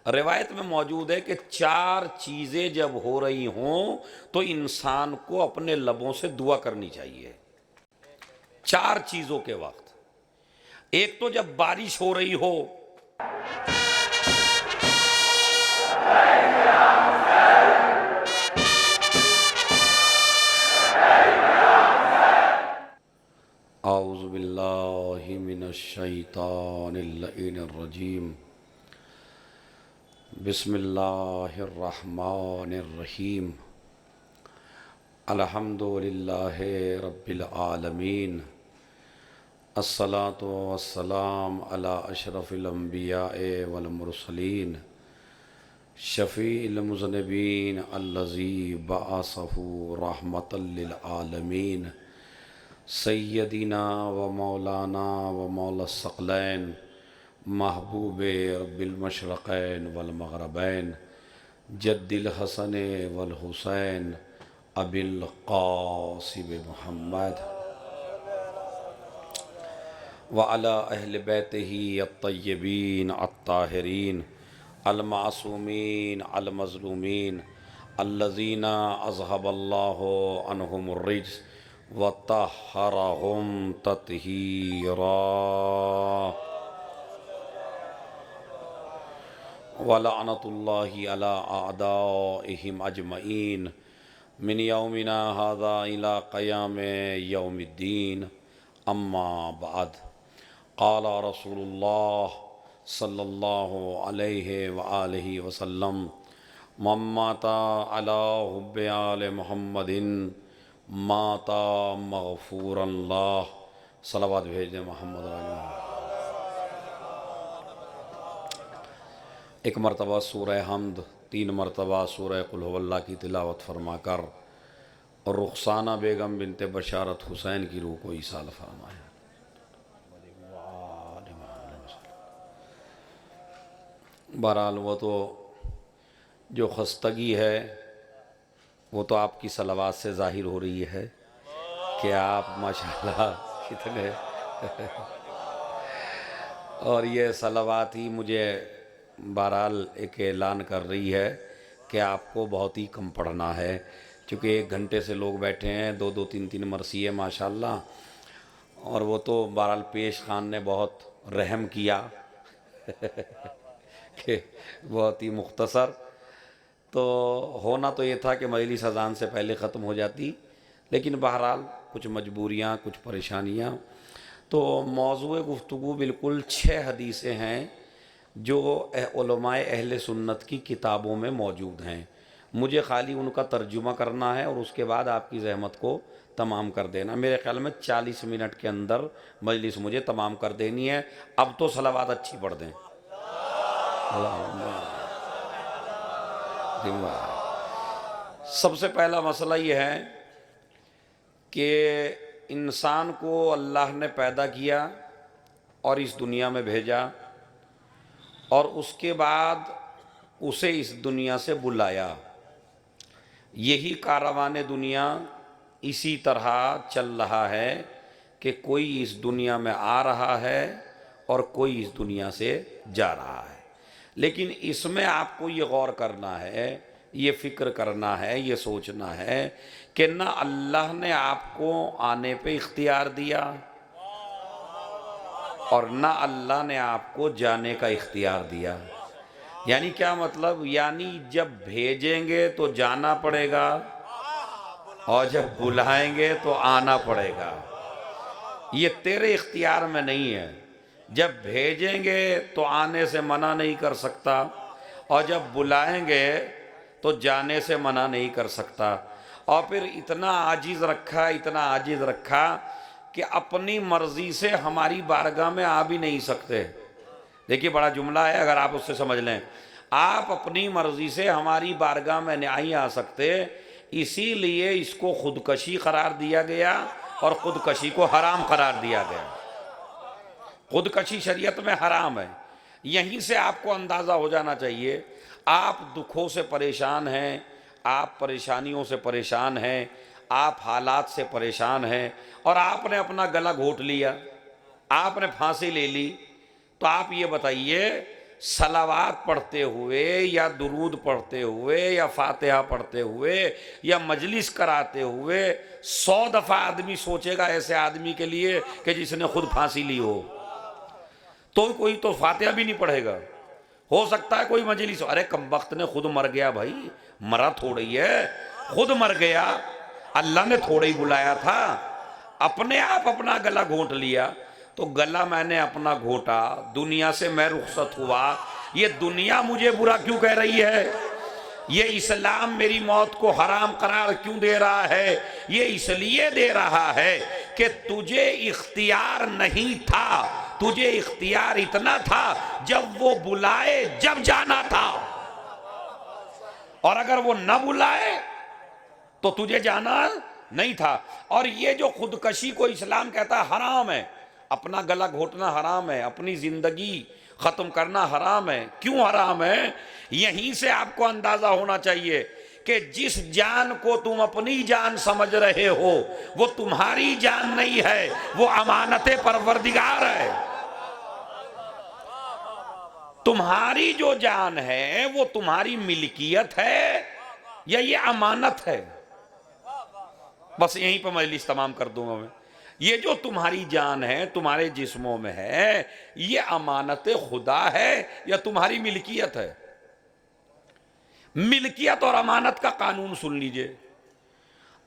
रिवायत में मौजूद है कि चार चीज़ें जब हो रही हों तो इंसान को अपने लबों से दुआ करनी चाहिए। चार चीज़ों के वक्त, एक तो जब बारिश हो रही हो, औज़ु बिल्लाहि मिनश शैतानिर रजीम, बिस्मिल्लाहिर रहमानिर रहीम, अल्हम्दुलिल्लाहि रब्बिल आलमीन, अस्सलातु वस्सलाम अला अशरफिल अंबियाए वल मुरसलीन, शफ़ीइल मुज़निबीन अल्लज़ी बअसहु रहमतल लिल आलमीन, सय्यदिना व मौलाना व मौला सकलैन, महबूब रब्बिल मशरक़ैन वल मग़रबैन, जद्दिल हसन वल हुसैन, अबिल क़ासिम मुहम्मद व अला अहल बैतिही अत्तय्यबीन अत्ताहिरीन अल-मासूमीन अल-मज़लूमीन अल्लज़ीना अज़हबल्लाहु अन्हुमुर रिज्स व तह्हरहुम तत्हीरा व लअनतुल्लाहि अला अअदाइहिम अजमईन मिन यौमिना हाज़ा इला क़याम यौमिद्दीन, अम्मा बाद। क़ाल रसूलुल्लाह सल्लल्लाहु अलैहि व आलिहि वसल्लम, मन माता अला हुब्बि आले मुहम्मदिन माता मग़फ़ूरन लाह। सलावत भेज दें मोहम्मद वाले। एक मरतबा सूरह हमद, 3 मरतबा सूरह कुल हुवल्लाह की तिलावत फरमाकर और रुखसाना बेगम बिनते बशारत हुसैन की रूह को ईसाल फरमाया। बहरहाल वो तो जो खस्तगी है वो तो आपकी सलावात से ज़ाहिर हो रही है कि आप माशाल्लाह कितने और ये सलावात ही मुझे बहरहाल एक ऐलान कर रही है कि आपको बहुत ही कम पढ़ना है, क्योंकि 1 घंटे से लोग बैठे हैं, 2-2 3-3 मरसिए माशाल्लाह। और वो तो बहरहाल पेश खान ने बहुत रहम किया कि बहुत ही मुख्तसर, तो होना तो ये था कि मजलिस अज़ान से पहले ख़त्म हो जाती, लेकिन बहरहाल कुछ मजबूरियाँ, कुछ परेशानियाँ। तो मौज़ूए गुफ्तगू बिल्कुल 6 हदीसें हैं जो उलमाए अहले सुन्नत की किताबों में मौजूद हैं। मुझे खाली उनका तर्जुमा करना है और उसके बाद आपकी ज़हमत को तमाम कर देना। मेरे ख़्याल में 40 मिनट के अंदर मजलिस मुझे तमाम कर देनी है। अब तो सलावात अच्छी पढ़ दें। सबसे पहला मसला ये है कि इंसान को अल्लाह ने पैदा किया और इस दुनिया में भेजा और उसके बाद उसे इस दुनिया से बुलाया। यही कारवाने दुनिया इसी तरह चल रहा है कि कोई इस दुनिया में आ रहा है और कोई इस दुनिया से जा रहा है। लेकिन इसमें आपको ये गौर करना है, ये फ़िक्र करना है, ये सोचना है कि ना अल्लाह ने आपको आने पे इख्तियार दिया और ना अल्लाह ने आपको जाने का इख्तियार दिया। यानी क्या मतलब? यानी जब भेजेंगे तो जाना पड़ेगा और जब बुलाएंगे तो आना पड़ेगा। ये तेरे इख्तियार में नहीं है। जब भेजेंगे तो आने से मना नहीं कर सकता और जब बुलाएंगे तो जाने से मना नहीं कर सकता। और फिर इतना आजिज़ रखा, इतना आजिज़ रखा कि अपनी मर्ज़ी से हमारी बारगाह में आ भी नहीं सकते। देखिए बड़ा जुमला है, अगर आप उससे समझ लें, आप अपनी मर्ज़ी से हमारी बारगाह में नहीं आ सकते, इसीलिए इसको खुदकशी करार दिया गया और खुदकशी को हराम करार दिया गया। खुदकशी शरीयत में हराम है। यहीं से आपको अंदाज़ा हो जाना चाहिए। आप दुखों से परेशान हैं, आप परेशानियों से परेशान हैं, आप हालात से परेशान हैं और आपने अपना गला घोट लिया, आपने फांसी ले ली, तो आप ये बताइए सलावात पढ़ते हुए या दुरूद पढ़ते हुए या फातिहा पढ़ते हुए या मजलिस कराते हुए 100 दफ़ा आदमी सोचेगा ऐसे आदमी के लिए कि जिसने खुद फांसी ली हो, तो कोई तो फातिहा भी नहीं पढ़ेगा। हो सकता है कोई मजलिस, अरे कमबख्त ने खुद मर गया भाई, मरा थोड़ी है, खुद मर गया, अल्लाह ने थोड़ा ही बुलाया था, अपने आप अपना गला घोंट लिया। तो गला मैंने अपना घोटा, दुनिया से मैं रुखसत हुआ, ये दुनिया मुझे बुरा क्यों कह रही है? ये इस्लाम मेरी मौत को हराम करार क्यों दे रहा है? ये इसलिए दे रहा है कि तुझे इख्तियार नहीं था, तुझे इख्तियार इतना था जब वो बुलाए जब जाना था, और अगर वो न बुलाए तो तुझे जाना नहीं था। और ये जो खुदकशी को इस्लाम कहता है हराम है, अपना गला घोटना हराम है, अपनी जिंदगी खत्म करना हराम है। क्यों हराम है? यहीं से आपको अंदाजा होना चाहिए कि जिस जान को तुम अपनी जान समझ रहे हो वो तुम्हारी जान नहीं है, वो अमानते परवरदिगार है। तुम्हारी जो जान है वो तुम्हारी मिल्कियत है या ये अमानत है? बस यहीं पर मजलिस तमाम कर दूंगा मैं। ये जो तुम्हारी जान है तुम्हारे जिस्मों में है, ये अमानत खुदा है या तुम्हारी मिल्कियत है? मिल्कियत और अमानत का कानून सुन लीजिए।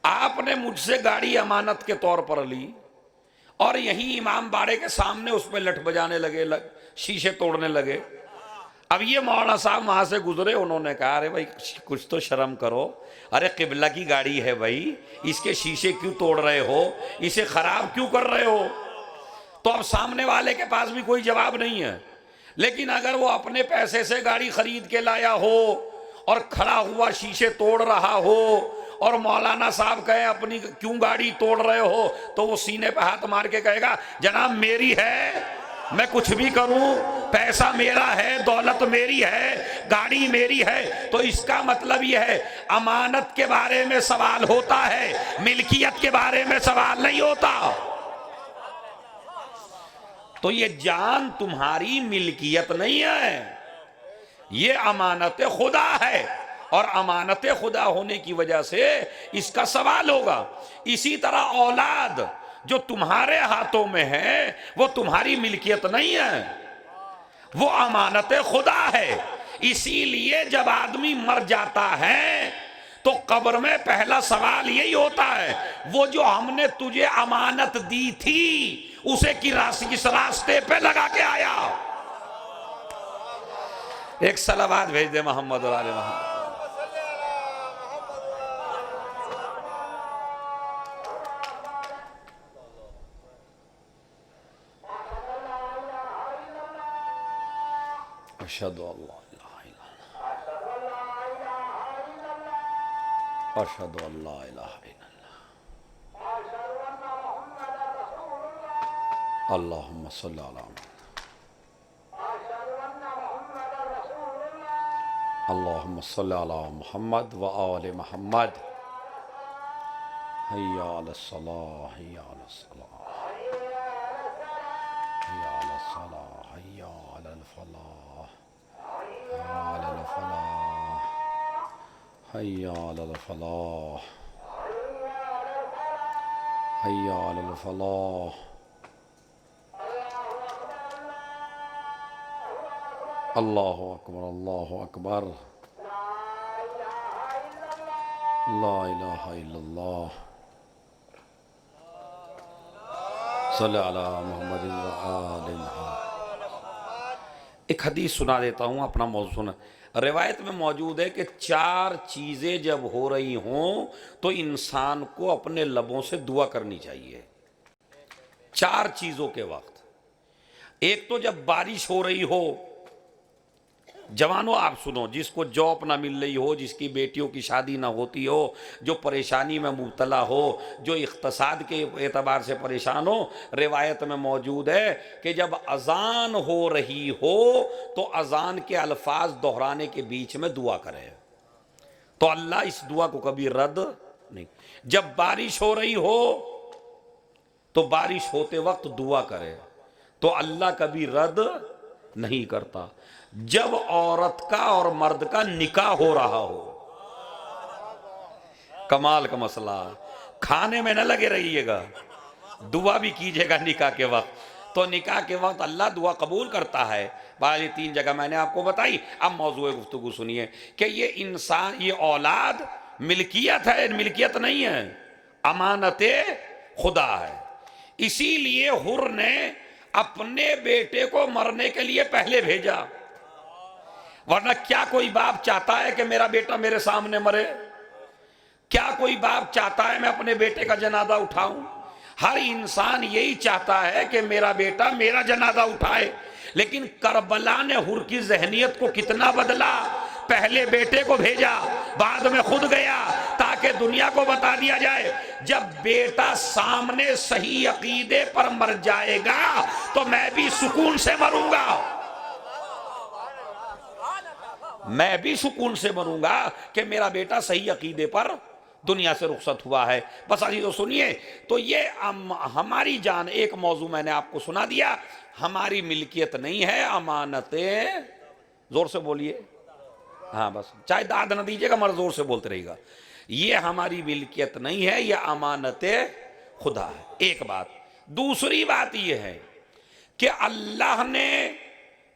आपने मुझसे गाड़ी अमानत के तौर पर ली और यहीं इमाम बाड़े के सामने उस पर लठ बजाने लगे, शीशे तोड़ने लगे। अब ये मौलाना साहब वहां से गुजरे, उन्होंने कहा अरे भाई कुछ तो शर्म करो, अरे किबला की गाड़ी है भाई, इसके शीशे क्यों तोड़ रहे हो, इसे खराब क्यों कर रहे हो? तो अब सामने वाले के पास भी कोई जवाब नहीं है। लेकिन अगर वो अपने पैसे से गाड़ी खरीद के लाया हो और खड़ा हुआ शीशे तोड़ रहा हो और मौलाना साहब कहे अपनी क्यों गाड़ी तोड़ रहे हो, तो वो सीने पे हाथ मार के कहेगा जनाब मेरी है, मैं कुछ भी करूं, पैसा मेरा है, दौलत मेरी है, गाड़ी मेरी है। तो इसका मतलब यह है अमानत के बारे में सवाल होता है, मिल्कियत के बारे में सवाल नहीं होता। तो ये जान तुम्हारी मिल्कियत नहीं है, ये अमानत खुदा है, और अमानत खुदा होने की वजह से इसका सवाल होगा। इसी तरह औलाद जो तुम्हारे हाथों में है वो तुम्हारी मिल्कियत नहीं है, वो अमानत खुदा है। इसीलिए जब आदमी मर जाता है तो कब्र में पहला सवाल यही होता है, वो जो हमने तुझे अमानत दी थी उसे किस रास्ते पे लगा के आया? एक सलावात भेज दे मोहम्मद और आले मोहम्मद। अशहदु अल्ला इलाहा इल्लल्लाह, अशहदु अल्ला इलाहा इल्लल्लाह, अल्लाहुम्मा सल्ली अला अल्लाहुम्मा सल्ली अला मुहम्मद व आले मुहम्मद। हय्या अलस सलाह, हय्या अलस सलाह, हय्या अलस सलाह, हय्या अलल फलाह, हय्या अलल फलाह, हय्या अलल फलाह। अल्लाहु अकबर, अल्लाहु अकबर, ला इलाहा इल्लल्लाह, सल्लल्लाहु अला मुहम्मदिन व आले मुहम्मद। एक हदीस सुना देता हूँ, अपना मौजू सुना। रिवायत में मौजूद है कि 4 चीज़ें जब हो रही हों तो इंसान को अपने लबों से दुआ करनी चाहिए। 4 चीज़ों के वक्त, एक तो जब बारिश हो रही हो, जवानों आप सुनो, जिसको जॉब ना मिल रही हो, जिसकी बेटियों की शादी ना होती हो, जो परेशानी में मुब्तला हो, जो इक़्तिसाद के एतबार से परेशान हो, रिवायत में मौजूद है कि जब अज़ान हो रही हो तो अज़ान के अल्फाज दोहराने के बीच में दुआ करे, तो अल्लाह इस दुआ को कभी रद्द नहीं। जब बारिश हो रही हो तो बारिश होते वक्त दुआ करे, तो अल्लाह कभी रद्द नहीं करता। जब औरत का और मर्द का निकाह हो रहा हो। कमाल का मसला। खाने में न लगे रहिएगा, दुआ भी कीजिएगा निकाह के वक्त। तो निकाह के वक्त अल्लाह दुआ कबूल करता है। बाकी 3 जगह मैंने आपको बताई। अब मौजूद गुफ्तगू सुनिए कि ये इंसान, ये औलाद मिल्कियत है, मिल्कियत नहीं है, अमानत खुदा है। इसीलिए हुर ने अपने बेटे को मरने के लिए पहले भेजा, वरना क्या कोई बाप चाहता है कि मेरा बेटा मेरे सामने मरे? क्या कोई बाप चाहता है मैं अपने बेटे का जनाजा उठाऊं? हर इंसान यही चाहता है कि मेरा बेटा मेरा जनाजा उठाए। लेकिन करबला ने हुर की जहनियत को कितना बदला। पहले बेटे को भेजा, बाद में खुद गया, ताकि दुनिया को बता दिया जाए जब बेटा सामने सही अकीदे पर मर जाएगा तो मैं भी सुकून से मरूंगा, मैं भी सुकून से मरूंगा कि मेरा बेटा सही अकीदे पर दुनिया से रुखसत हुआ है। बस अजी तो सुनिए, तो ये हमारी जान, एक मौजू मैंने आपको सुना दिया, हमारी मिल्कियत नहीं है, अमानतें। जोर से बोलिए, हाँ बस, चाहे दाद न दीजिएगा मगर जोर से बोलते रहिएगा। ये हमारी मिल्कियत नहीं है, ये अमानतें खुदा है। एक बात। दूसरी बात ये है कि अल्लाह ने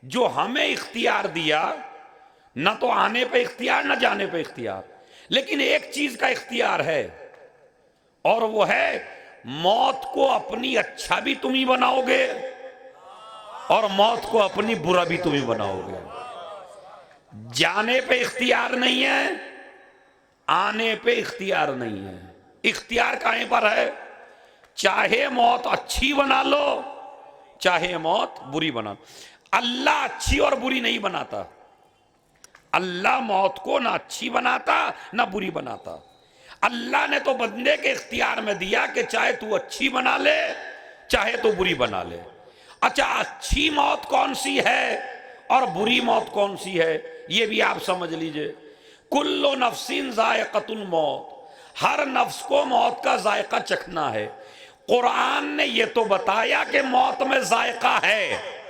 जो हमें इख्तियार दिया, न तो आने पे इख्तियार न जाने पे इख्तियार, लेकिन एक चीज का इख्तियार है, और वो है मौत को अपनी अच्छा भी तुम ही बनाओगे और मौत को अपनी बुरा भी तुम ही बनाओगे। जाने पे इख्तियार नहीं है, आने पे इख्तियार नहीं है। इख्तियार कहीं पर है? चाहे मौत अच्छी बना लो, चाहे मौत बुरी बना लो। अल्लाह अच्छी और बुरी नहीं बनाता। अल्लाह मौत को ना अच्छी बनाता ना बुरी बनाता। अल्लाह ने तो बंदे के इख्तियार में दिया कि चाहे तू अच्छी बना ले, चाहे तू बुरी बना ले। अच्छा, अच्छी मौत कौन सी है और बुरी मौत कौन सी है, ये भी आप समझ लीजिए। कुल्लो नफ्सिन जायक़तुल मौत, हर नफ्स को मौत का जायका चखना है। कुरान ने ये तो बताया कि मौत में जायका है,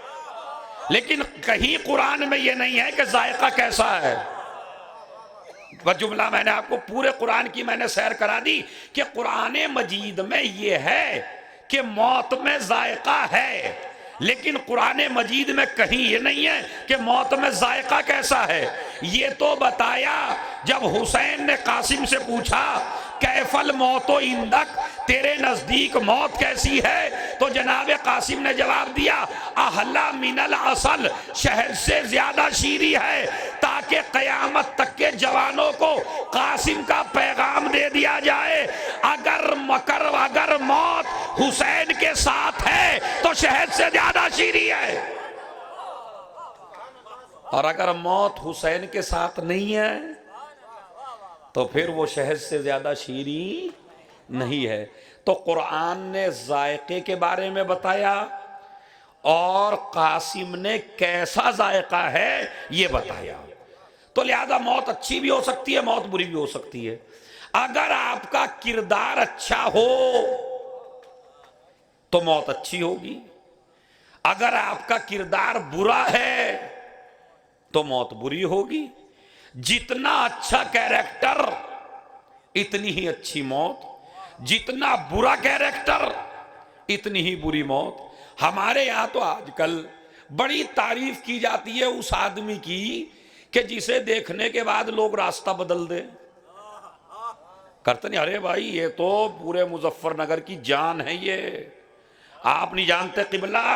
लेकिन कहीं कुरान में ये नहीं है कि जायका कैसा है। वह जुमला मैंने आपको पूरे कुरान की मैंने सैर करा दी कि कुरान मजीद में ये है कि मौत में जायका है, लेकिन कुरान मजीद में कहीं ये नहीं है कि मौत में जायका कैसा है। ये तो बताया, जब हुसैन ने कासिम से पूछा कैफल मौतो इंदक, तेरे नजदीक मौत कैसी है, तो जनाब कासिम ने जवाब दिया अहला मिनल असल, शहद से ज्यादा शीरी है, ताकि कयामत तक के जवानों को कासिम का पैगाम दे दिया जाए। अगर मौत हुसैन के साथ है तो शहद से ज्यादा शीरी है, और अगर मौत हुसैन के साथ नहीं है तो फिर वो शहद से ज्यादा शीरी नहीं है। तो कुरान ने जायके के बारे में बताया और कासिम ने कैसा जायका है ये बताया। तो लिहाजा मौत अच्छी भी हो सकती है, मौत बुरी भी हो सकती है। अगर आपका किरदार अच्छा हो तो मौत अच्छी होगी, अगर आपका किरदार बुरा है तो मौत बुरी होगी। जितना अच्छा कैरेक्टर इतनी ही अच्छी मौत, जितना बुरा कैरेक्टर इतनी ही बुरी मौत। हमारे यहां तो आजकल बड़ी तारीफ की जाती है उस आदमी की कि जिसे देखने के बाद लोग रास्ता बदल दे। करते नहीं, अरे भाई ये तो पूरे मुजफ्फरनगर की जान है, ये आप नहीं जानते किबला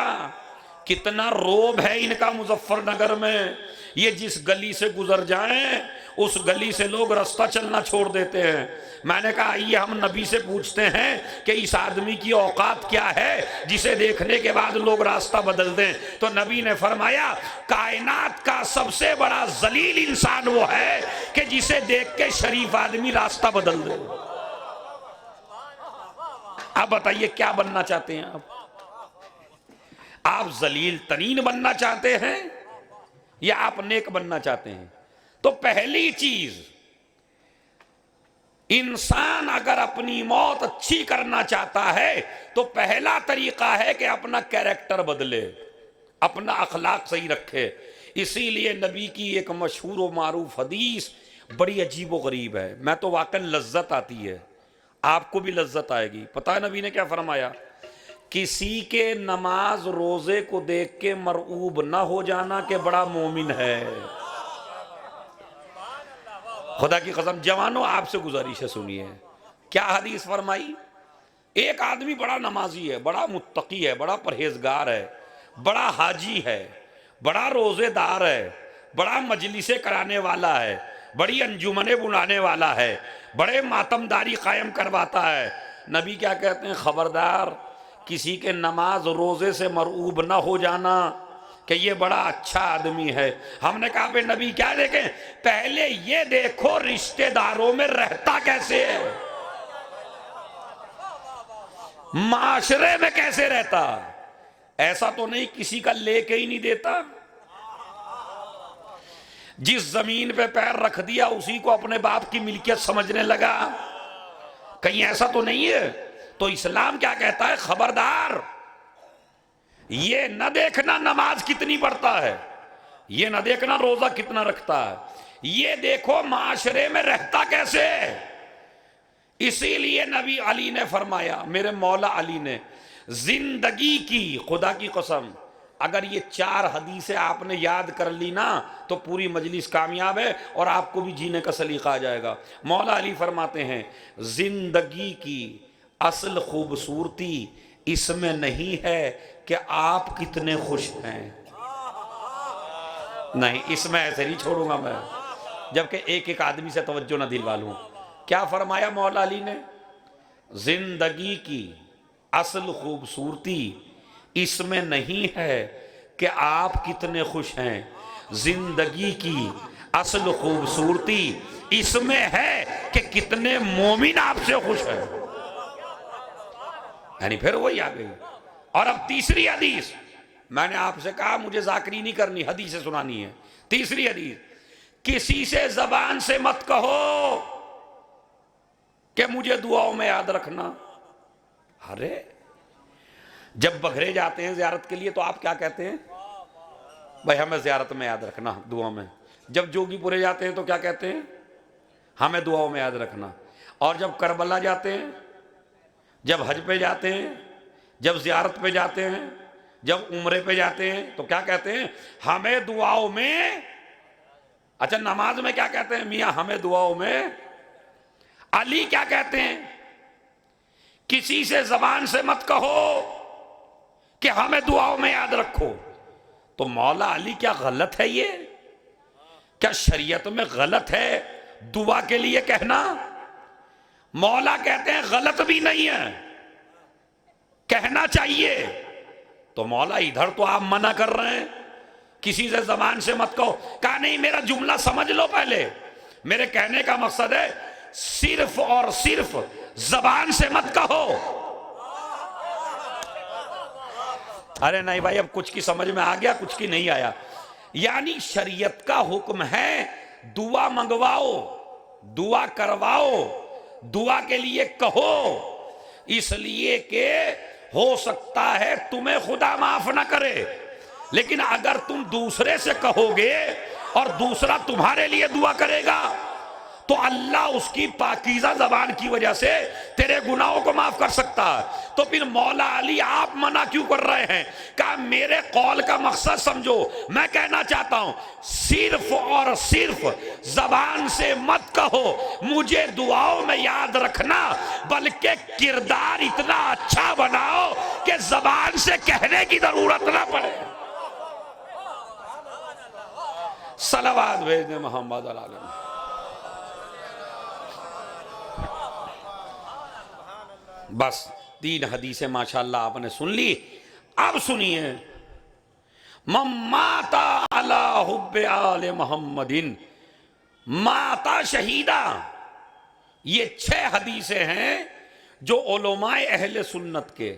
कितना रोब है इनका मुजफ्फरनगर में। ये जिस गली से गुजर जाएं उस गली से लोग रास्ता चलना छोड़ देते हैं। मैंने कहा आइए हम नबी से पूछते हैं कि इस आदमी की औकात क्या है जिसे देखने के बाद लोग रास्ता बदल दें। तो नबी ने फरमाया कायनात का सबसे बड़ा जलील इंसान वो है कि जिसे देख के शरीफ आदमी रास्ता बदल दे। आप बताइए क्या बनना चाहते हैं आप जलील तरीन बनना चाहते हैं या आप नेक बनना चाहते हैं? तो पहली चीज, इंसान अगर अपनी मौत अच्छी करना चाहता है तो पहला तरीका है कि अपना कैरेक्टर बदले, अपना अखलाक सही रखे। इसीलिए नबी की एक मशहूर व मारूफ हदीस बड़ी अजीब व गरीब है। मैं तो वाकई लज्जत आती है, आपको भी लज्जत आएगी। पता है नबी ने क्या फरमाया? किसी के नमाज रोजे को देख के मरऊब ना हो जाना के बड़ा मोमिन है। खुदा की कसम जवानों, आपसे गुजारिश है, सुनिए क्या हदीस फरमाई। एक आदमी बड़ा नमाजी है, बड़ा मुत्तकी है, बड़ा परहेजगार है, बड़ा हाजी है, बड़ा रोजेदार है, बड़ा मजलिसे कराने वाला है, बड़ी अंजुमने बुलाने वाला है, बड़े मातमदारी कायम करवाता है। नबी क्या कहते हैं? खबरदार, किसी के नमाज रोजे से मरऊब ना हो जाना कि ये बड़ा अच्छा आदमी है। हमने कहा पे नबी क्या देखें? पहले ये देखो रिश्तेदारों में रहता कैसे है, माशरे में कैसे रहता। ऐसा तो नहीं किसी का लेके ही नहीं देता, जिस जमीन पे पैर रख दिया उसी को अपने बाप की मिल्कियत समझने लगा। कहीं ऐसा तो नहीं है? तो इस्लाम क्या कहता है? खबरदार, ये न देखना नमाज कितनी पढ़ता है, ये न देखना रोजा कितना रखता है, ये देखो माशरे में रहता कैसे है। इसीलिए नबी अली ने फरमाया, मेरे मौला अली ने, जिंदगी की, खुदा की कसम, अगर ये 4 हदीसें आपने याद कर ली ना तो पूरी मजलिस कामयाब है और आपको भी जीने का सलीका आ जाएगा। मौला अली फरमाते हैं, जिंदगी की असल खूबसूरती इसमें नहीं है कि आप कितने खुश हैं। नहीं, इसमें ऐसे नहीं छोड़ूंगा मैं जबकि एक एक आदमी से तवज्जो ना दिलवा लूं। क्या फरमाया मौला अली ने? जिंदगी की असल खूबसूरती इसमें नहीं है कि आप कितने खुश हैं, जिंदगी की असल खूबसूरती इसमें है कि कितने मोमिन आपसे खुश हैं। यानी फिर वही आ गई। और अब तीसरी हदीस, मैंने आपसे कहा मुझे जाकरी नहीं करनी, हदीस से सुनानी है। तीसरी हदीस, किसी से जबान से मत कहो कि मुझे दुआओं में याद रखना। अरे जब बघरे जाते हैं जियारत के लिए तो आप क्या कहते हैं? भाई हमें जियारत में याद रखना, दुआओं में। जब जोगीपुरे जाते हैं तो क्या कहते हैं? हमें दुआओं में याद रखना। और जब करबला जाते हैं, जब हज पे जाते हैं, जब जियारत पे जाते हैं, जब उम्रे पे जाते हैं तो क्या कहते हैं? हमें दुआओं में। अच्छा, नमाज में क्या कहते हैं? मियां हमें दुआओं में। अली क्या कहते हैं? किसी से जबान से मत कहो कि हमें दुआओं में याद रखो। तो मौला अली क्या गलत है ये? क्या शरीयत में गलत है दुआ के लिए कहना? मौला कहते हैं गलत भी नहीं है, कहना चाहिए। तो मौला इधर तो आप मना कर रहे हैं, किसी से जबान से मत कहो। कहा नहीं, मेरा जुमला समझ लो पहले। मेरे कहने का मकसद है सिर्फ और सिर्फ जबान से मत कहो। अरे नहीं भाई, अब कुछ की समझ में आ गया, कुछ की नहीं आया। यानी शरीयत का हुक्म है दुआ मंगवाओ, दुआ करवाओ, दुआ के लिए कहो, इसलिए कि हो सकता है तुम्हें खुदा माफ ना करे। लेकिन अगर तुम दूसरे से कहोगे और दूसरा तुम्हारे लिए दुआ करेगा तो अल्लाह उसकी पाकीज़ा ज़बान की वजह से तेरे गुनाहों को माफ कर सकता है। तो फिर मौला अली आप मना क्यों कर रहे हैं? कहा मेरे कौल का मकसद समझो। मैं कहना चाहता हूं सिर्फ और सिर्फ ज़बान से मत कहो मुझे दुआओं में याद रखना, बल्कि किरदार इतना अच्छा बनाओ कि ज़बान से कहने की जरूरत ना पड़े। सलावत भेज दे मोहम्मद अलैहि। बस 3 हदीसें माशाल्लाह आपने सुन ली। अब सुनिए, माता अला हुब्बे आले मोहम्मदिन, माता शहीदा, ये 6 हदीसें हैं जो उलमाए अहले सुन्नत के,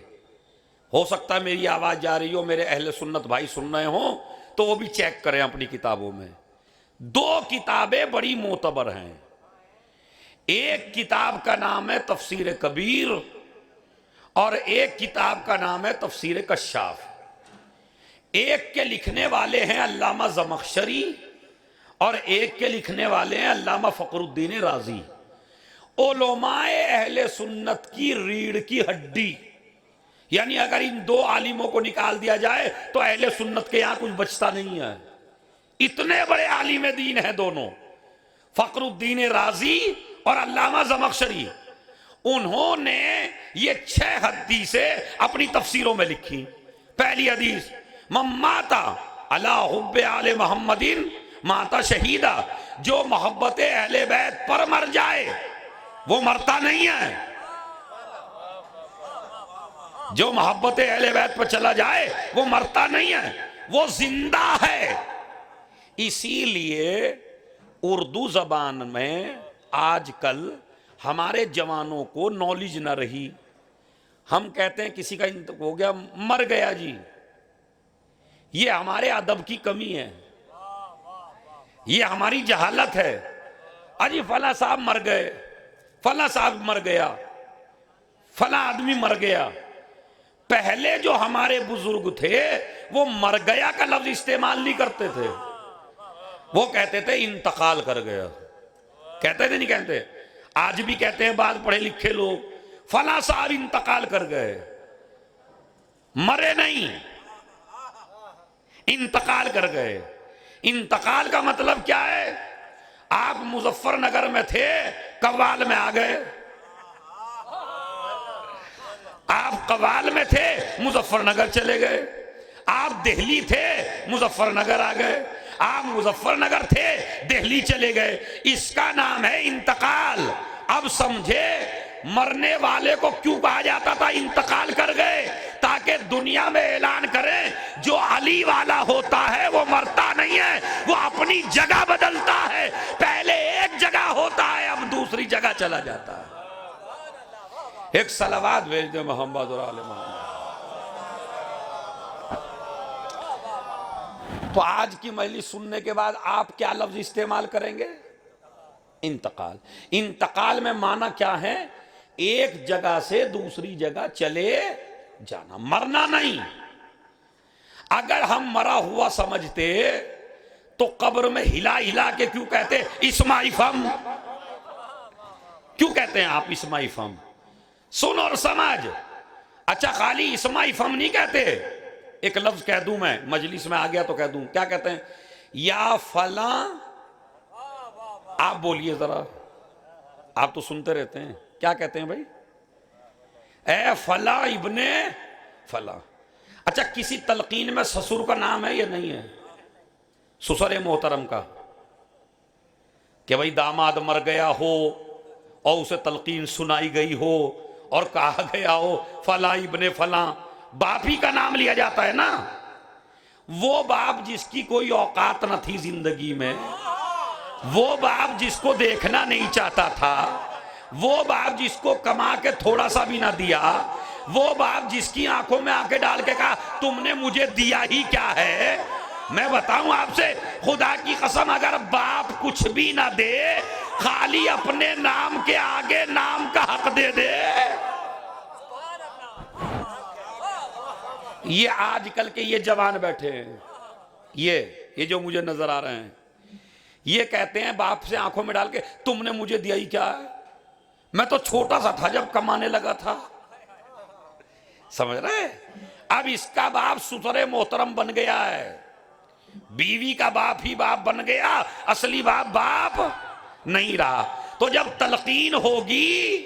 हो सकता है मेरी आवाज जा रही हो, मेरे अहले सुन्नत भाई सुन रहे हो तो वो भी चेक करें अपनी किताबों में। 2 किताबें बड़ी मोतबर हैं। एक किताब का नाम है तफसीर कबीर और एक किताब का नाम है तफसीर कश्शाफ। एक के लिखने वाले हैं अल्लामा ज़मख़शरी और एक के लिखने वाले हैं अल्लामा फ़खरुद्दीन राज़ी। उलमाए अहले सुन्नत की रीढ़ की हड्डी, यानी अगर इन दो आलिमों को निकाल दिया जाए तो अहले सुन्नत के यहां कुछ बचता नहीं है। इतने बड़े आलिम दीन हैं दोनों, फ़खरुद्दीन राज़ी और अल्लामा ज़मख़शरी। उन्होंने ये 6 हदीसें अपनी तफसीरों में लिखी। पहली हदीस, मम्माता अला हुब्बे आले मोहम्मदिन माता शहीदा, जो मोहब्बत अहले बैत पर मर जाए वो मरता नहीं है। जो मोहब्बत अहले बैत पर चला जाए वो मरता नहीं है, वो जिंदा है। इसीलिए उर्दू जबान में आजकल हमारे जवानों को नॉलेज ना रही। हम कहते हैं किसी का हो गया, मर गया जी, ये हमारे अदब की कमी है, ये हमारी जहालत है। अजी फला साहब मर गए, फला साहब मर गया, फला आदमी मर गया। पहले जो हमारे बुजुर्ग थे वो मर गया का लफ्ज इस्तेमाल नहीं करते थे, वो कहते थे इंतकाल कर गया। कहते थे नहीं कहते? आज भी कहते हैं बाद पढ़े लिखे लोग, फला साहब इंतकाल कर गए, मरे नहीं, इंतकाल कर गए। इंतकाल का मतलब क्या है? आप मुजफ्फरनगर में थे, कव्वाल में आ गए। आप कव्वाल में थे, मुजफ्फरनगर चले गए। आप दिल्ली थे, मुजफ्फरनगर आ गए। आप मुजफ्फरनगर थे, दिल्ली चले गए। इसका नाम है इंतकाल। अब समझे मरने वाले को क्यों कहा जाता था इंतकाल कर गए? ताकि दुनिया में ऐलान करें जो अली वाला होता है वो मरता नहीं है, वो अपनी जगह बदलता है। पहले एक जगह होता है, अब दूसरी जगह चला जाता है। एक सलावात भेज दे मोहम्मद और आले मोहम्मद। तो आज की मजलिस सुनने के बाद आप क्या लफ्ज इस्तेमाल करेंगे? इंतकाल। इंतकाल में माना क्या है? एक जगह से दूसरी जगह चले जाना, मरना नहीं। अगर हम मरा हुआ समझते तो कब्र में हिला हिला के क्यों कहते इस्माइफम? क्यों कहते हैं आप इस्माइफम? सुन और समझ। अच्छा, खाली इस्माइफम नहीं कहते। एक लफ्ज कह दूं, मैं मजलिस में आ गया तो कह दूं, क्या कहते हैं? या फला। आप बोलिए जरा, आप तो सुनते रहते हैं। क्या कहते हैं भाई? ए फला इब्ने फला। अच्छा, किसी तलकीन में ससुर का नाम है या नहीं है? ससुर मोहतरम का, कि भाई दामाद मर गया हो और उसे तलकीन सुनाई गई हो और कहा गया हो फला इब्ने फला, बाप ही का नाम लिया जाता है ना। वो बाप जिसकी कोई औकात न थी जिंदगी में, वो बाप जिसको देखना नहीं चाहता था, वो बाप जिसको कमा के थोड़ा सा भी ना दिया, वो बाप जिसकी आंखों में आंखें डाल के कहा तुमने मुझे दिया ही क्या है। मैं बताऊं आपसे, खुदा की कसम, अगर बाप कुछ भी ना दे, खाली अपने नाम के आगे नाम का हक दे दे। ये आजकल के ये जवान बैठे हैं, ये जो मुझे नजर आ रहे हैं, ये कहते हैं बाप से आंखों में डाल के तुमने मुझे दिया ही क्या है, मैं तो छोटा सा था जब कमाने लगा था। समझ रहे? अब इसका बाप सुसरे मोहतरम बन गया है, बीवी का बाप ही बाप बन गया, असली बाप बाप नहीं रहा। तो जब तलकीन होगी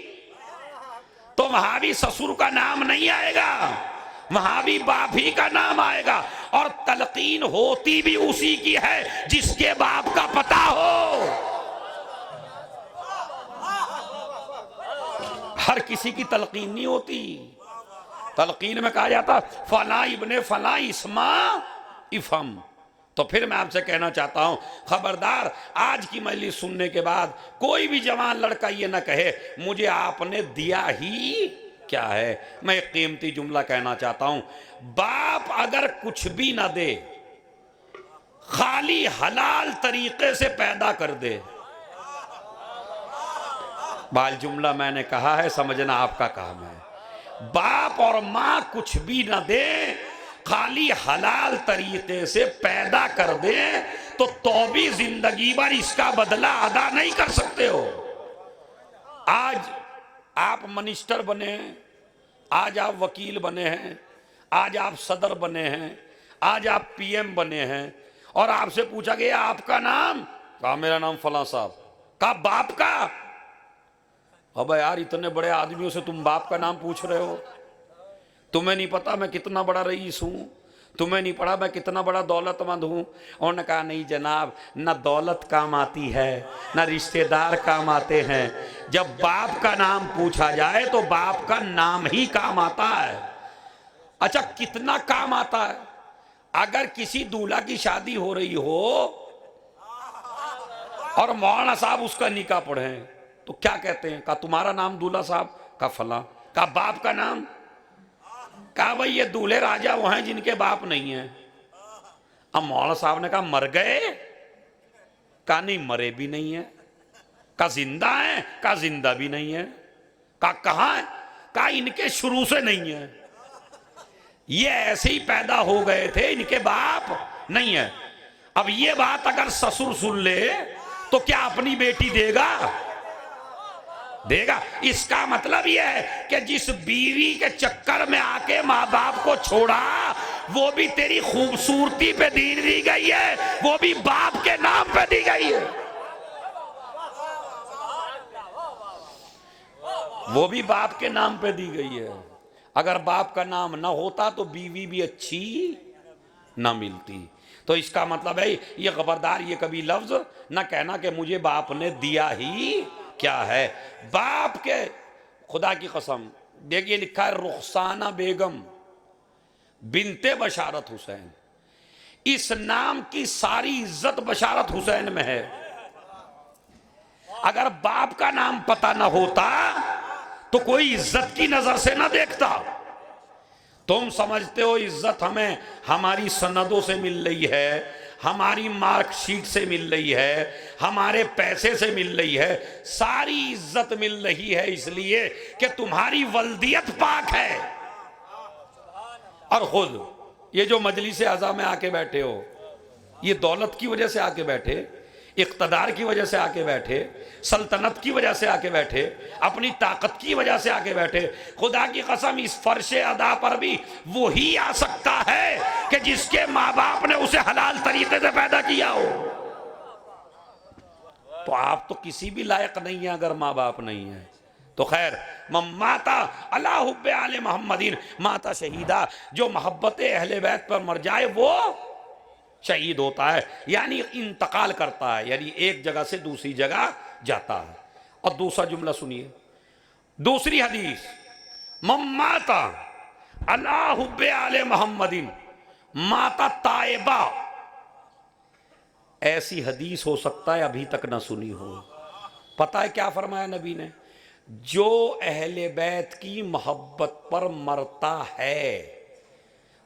तो वहां भी ससुर का नाम नहीं आएगा, वहां भी बाप ही का नाम आएगा। और तलकीन होती भी उसी की है जिसके बाप का पता हो। हर किसी की तलकीन नहीं होती। तलकीन में कहा जाता फला इब्ने फला इस्मा इफम। तो फिर मैं आपसे कहना चाहता हूं, खबरदार, आज की मजलिस सुनने के बाद कोई भी जवान लड़का ये ना कहे मुझे आपने दिया ही क्या है। मैं एक कीमती जुमला कहना चाहता हूं, बाप अगर कुछ भी ना दे, खाली हलाल तरीके से पैदा कर दे, बाल जुमला मैंने कहा है, समझना आपका काम है। बाप और मां कुछ भी ना दे, खाली हलाल तरीके से पैदा कर दे तो भी जिंदगी भर इसका बदला अदा नहीं कर सकते हो। आज आप मिनिस्टर बने हैं, आज आप वकील बने हैं, आज आप सदर बने हैं, आज आप पीएम बने हैं, और आपसे पूछा गया आपका नाम, कहा मेरा नाम फलां साहब। कहा बाप का? अब यार इतने बड़े आदमियों से तुम बाप का नाम पूछ रहे हो? तुम्हें नहीं पता मैं कितना बड़ा रईस हूं? तुम्हें नहीं पड़ा मैं कितना बड़ा दौलतमंद हूं? उन्होंने कहा नहीं जनाब, न दौलत काम आती है न रिश्तेदार काम आते हैं। जब बाप का नाम पूछा जाए तो बाप का नाम ही काम आता है। अच्छा, कितना काम आता है? अगर किसी दूल्हा की शादी हो रही हो और मौलाना साहब उसका निकाह पढ़े तो क्या कहते हैं? कहा तुम्हारा नाम दूल्हा साहब? का फला। का बाप का नाम? कहा भाई ये दूल्हे राजा वो हैं जिनके बाप नहीं है। अब मौलाना साहब ने कहा मर गए? कहा नहीं मरे भी नहीं है। कहा जिंदा है? कहा जिंदा भी नहीं है। कहा कहां है? कहा इनके शुरू से नहीं है, ये ऐसे ही पैदा हो गए थे, इनके बाप नहीं है। अब ये बात अगर ससुर सुन ले तो क्या अपनी बेटी देगा? देगा। इसका मतलब यह है कि जिस बीवी के चक्कर में आके माँ बाप को छोड़ा वो भी तेरी खूबसूरती पे दी गई है, वो भी बाप के नाम पे दी गई है, वो भी बाप के नाम पे दी गई है। अगर बाप का नाम ना होता तो बीवी भी अच्छी ना मिलती। तो इसका मतलब है ये खबरदार, ये कभी लफ्ज ना कहना कि मुझे बाप ने दिया ही क्या है। बाप के, खुदा की कसम, देखिए लिखा है रुखसाना बेगम बिनते बशारत हुसैन। इस नाम की सारी इज्जत बशारत हुसैन में है। अगर बाप का नाम पता ना होता तो कोई इज्जत की नजर से ना देखता। तुम समझते हो इज्जत हमें हमारी सनदों से मिल रही है, हमारी मार्कशीट से मिल रही है, हमारे पैसे से मिल रही है। सारी इज्जत मिल रही है इसलिए कि तुम्हारी वल्दियत पाक है। और खुद ये जो मजलिस आज़ा में आके बैठे हो, ये दौलत की वजह से आके बैठे, इक़्तिदार की वजह से आके बैठे, सल्तनत की वजह से आके बैठे, अपनी ताकत की वजह से आके बैठे। खुदा की कसम इस फर्शे अदा पर भी वही आ सकता है कि जिसके माँ बाप ने उसे हलाल तरीके से पैदा किया हो। तो आप तो किसी भी लायक नहीं है अगर माँ बाप नहीं है। तो खैर, माता अला हुब्बे आले मोहम्मदीन, माता शहीदा, जो मोहब्बत अहले बैत पर मर जाए वो शहीद होता है, यानी इंतकाल करता है, यानी एक जगह से दूसरी जगह जाता है। और दूसरा जुमला सुनिए, दूसरी हदीस, माता अला हुब्बे आले मोहम्मदीन माता ताइबा। ऐसी हदीस हो सकता है अभी तक ना सुनी हो। पता है क्या फरमाया नबी ने? जो अहले बैत की मोहब्बत पर मरता है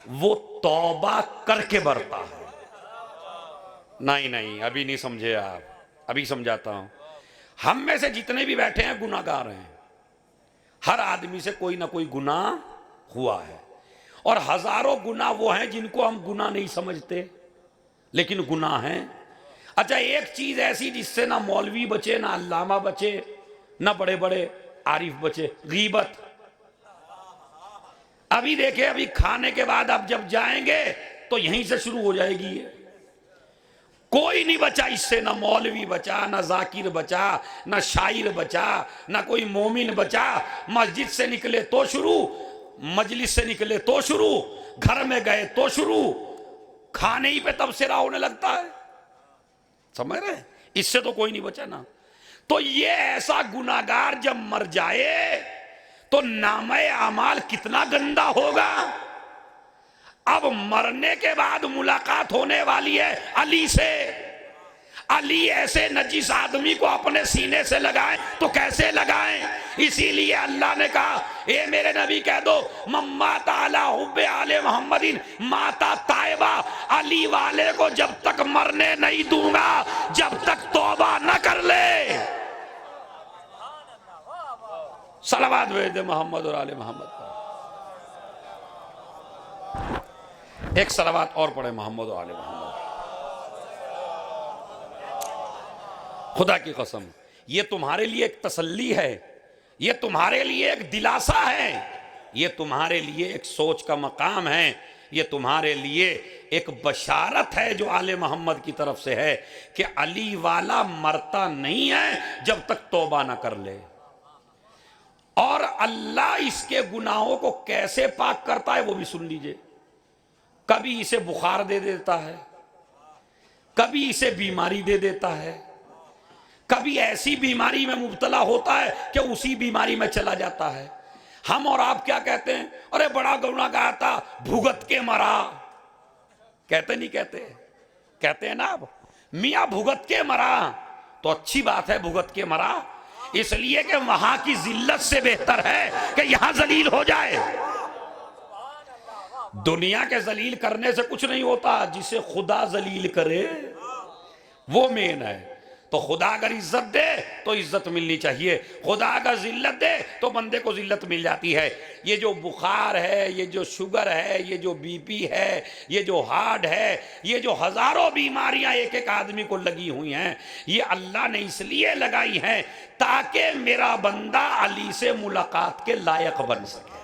वो तौबा करके मरता है। नहीं नहीं, अभी नहीं समझे आप, अभी समझाता हूं। हम में से जितने भी बैठे हैं गुनाहगार हैं। हर आदमी से कोई ना कोई गुनाह हुआ है, और हजारों गुनाह वो हैं जिनको हम गुनाह नहीं समझते लेकिन गुनाह हैं। अच्छा, एक चीज ऐसी जिससे ना मौलवी बचे, ना अल्लामा बचे, ना बड़े बड़े आरिफ बचे, गीबत। अभी देखे, अभी खाने के बाद अब जब जाएंगे तो यहीं से शुरू हो जाएगी। कोई नहीं बचा इससे, ना मौलवी बचा, ना जाकिर बचा, ना शायर बचा, ना कोई मोमिन बचा। मस्जिद से निकले तो शुरू, मजलिस से निकले तो शुरू, घर में गए तो शुरू, खाने ही पे तबसरा होने लगता है। समझ रहे? इससे तो कोई नहीं बचा ना। तो ये ऐसा गुनाहगार जब मर जाए तो नामे अमाल कितना गंदा होगा। अब मरने के बाद मुलाकात होने वाली है अली से। अली ऐसे नजीस आदमी को अपने सीने से लगाएं तो कैसे लगाएं? इसीलिए अल्लाह ने कहा, ए मेरे नबी कह दो, माता अला हुब्बे आले मोहम्मदीन माता ताइबा, अली वाले को जब तक मरने नहीं दूंगा जब तक तौबा न कर ले। सलावत भेज दे मोहम्मद और आले मोहम्मद पर। एक सलावत और पढ़े मोहम्मद और आले मोहम्मद। खुदा की कसम, ये तुम्हारे लिए एक तसल्ली है, ये तुम्हारे लिए एक दिलासा है, ये तुम्हारे लिए एक सोच का मकाम है, ये तुम्हारे लिए एक बशारत है जो आले मोहम्मद की तरफ से है कि अली वाला मरता नहीं है जब तक तौबा ना कर ले। और अल्लाह इसके गुनाहों को कैसे पाक करता है वो भी सुन लीजिए। कभी इसे बुखार दे देता है, कभी इसे बीमारी दे देता है, कभी ऐसी बीमारी में मुब्तला होता है कि उसी बीमारी में चला जाता है। हम और आप क्या कहते हैं? अरे बड़ा गुनाहगार था, भुगत के मरा। कहते नहीं कहते? कहते हैं ना आप, मियां भुगत के मरा। तो अच्छी बात है भुगत के मरा, इसलिए कि वहां की जिल्लत से बेहतर है कि यहां जलील हो जाए। दुनिया के जलील करने से कुछ नहीं होता, जिसे खुदा जलील करे वो मेन है। तो खुदा अगर इज्जत दे तो इज्जत मिलनी चाहिए, खुदा अगर जिल्लत दे तो बंदे को जिल्लत मिल जाती है। ये जो बुखार है, ये जो शुगर है, ये जो बीपी है, ये जो हार्ट है, ये जो हजारों बीमारियां एक एक आदमी को लगी हुई हैं, ये अल्लाह ने इसलिए लगाई हैं ताकि मेरा बंदा अली से मुलाकात के लायक बन सके।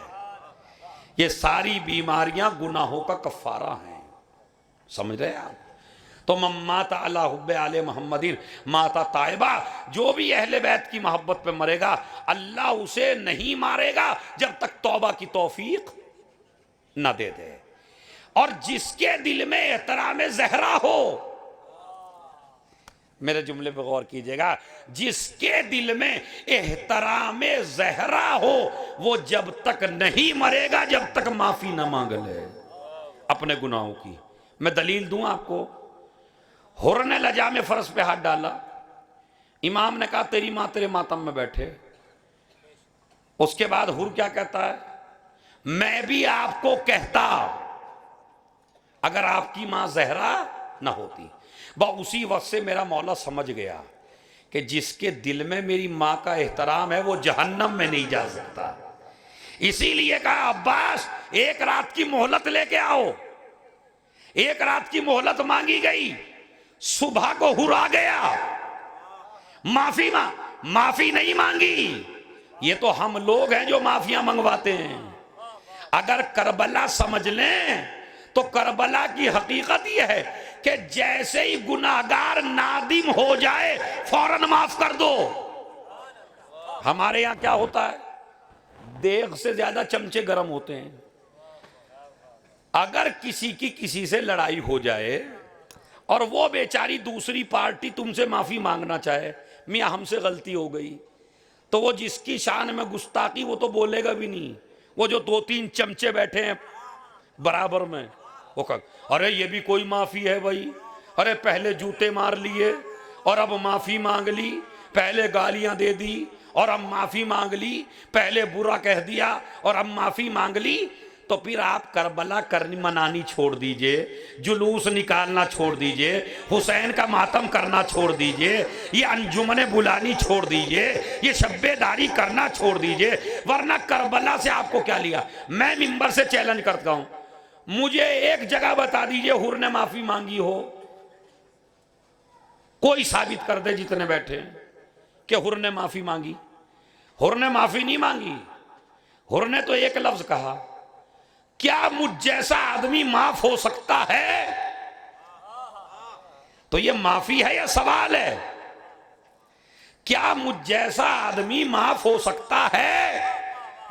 ये सारी बीमारियां गुनाहों का कफ़ारा हैं, समझ रहे हैं आप? तो माता अला हुब्बे आले मोहम्मदीन, माता ताइबा, जो भी अहले बैत की मोहब्बत पे मरेगा अल्लाह उसे नहीं मारेगा जब तक तौबा की तौफीक न दे दे। और जिसके दिल में एहतराम ज़हरा हो, मेरे जुमले पे गौर कीजिएगा, जिसके दिल में एहतराम ज़हरा हो वो जब तक नहीं मरेगा जब तक माफी ना मांग ले अपने गुनाहों की। मैं दलील दूं आपको। हुर ने लजाम फरस पे हाथ डाला, इमाम ने कहा तेरी माँ तेरे मातम में बैठे। उसके बाद हुर क्या कहता है? मैं भी आपको कहता अगर आपकी माँ जहरा ना होती। उसी वक्त से मेरा मौला समझ गया कि जिसके दिल में मेरी माँ का एहतराम है वो जहन्नम में नहीं जा सकता। इसीलिए कहा अब्बास एक रात की मोहलत लेके आओ। एक रात की मोहलत मांगी गई, सुबह को हुर आ गया, माफी नहीं मांगी। ये तो हम लोग हैं जो माफियां मंगवाते हैं। अगर करबला समझ लें तो करबला की हकीकत यह है कि जैसे ही गुनाहगार नादिम हो जाए फौरन माफ कर दो। हमारे यहां क्या होता है? देख से ज्यादा चमचे गर्म होते हैं। अगर किसी की किसी से लड़ाई हो जाए और वो बेचारी दूसरी पार्टी तुमसे माफी मांगना चाहे, मियां हमसे गलती हो गई, तो वो जिसकी शान में गुस्ताखी वो तो बोलेगा भी नहीं। वो जो दो तीन चमचे बैठे हैं बराबर में, वो कह अरे ये भी कोई माफी है भाई, अरे पहले जूते मार लिए और अब माफी मांग ली, पहले गालियां दे दी और अब माफी मांग ली, पहले बुरा कह दिया और अब माफी मांग ली। तो फिर आप करबला करनी मनानी छोड़ दीजिए, जुलूस निकालना छोड़ दीजिए, हुसैन का मातम करना छोड़ दीजिए, ये अंजुमने बुलानी छोड़ दीजिए, ये शब्बेदारी करना छोड़ दीजिए। वरना करबला से आपको क्या लिया? मैं मिंबर से चैलेंज करता हूं, मुझे एक जगह बता दीजिए हुर ने माफी मांगी हो, कोई साबित कर दे जितने बैठे कि हुर ने माफी मांगी। हुर ने माफी नहीं मांगी। हुर ने तो एक लफ्ज कहा, क्या मुझ जैसा आदमी माफ हो सकता है? तो ये माफी है या सवाल है? क्या मुझ जैसा आदमी माफ हो सकता है?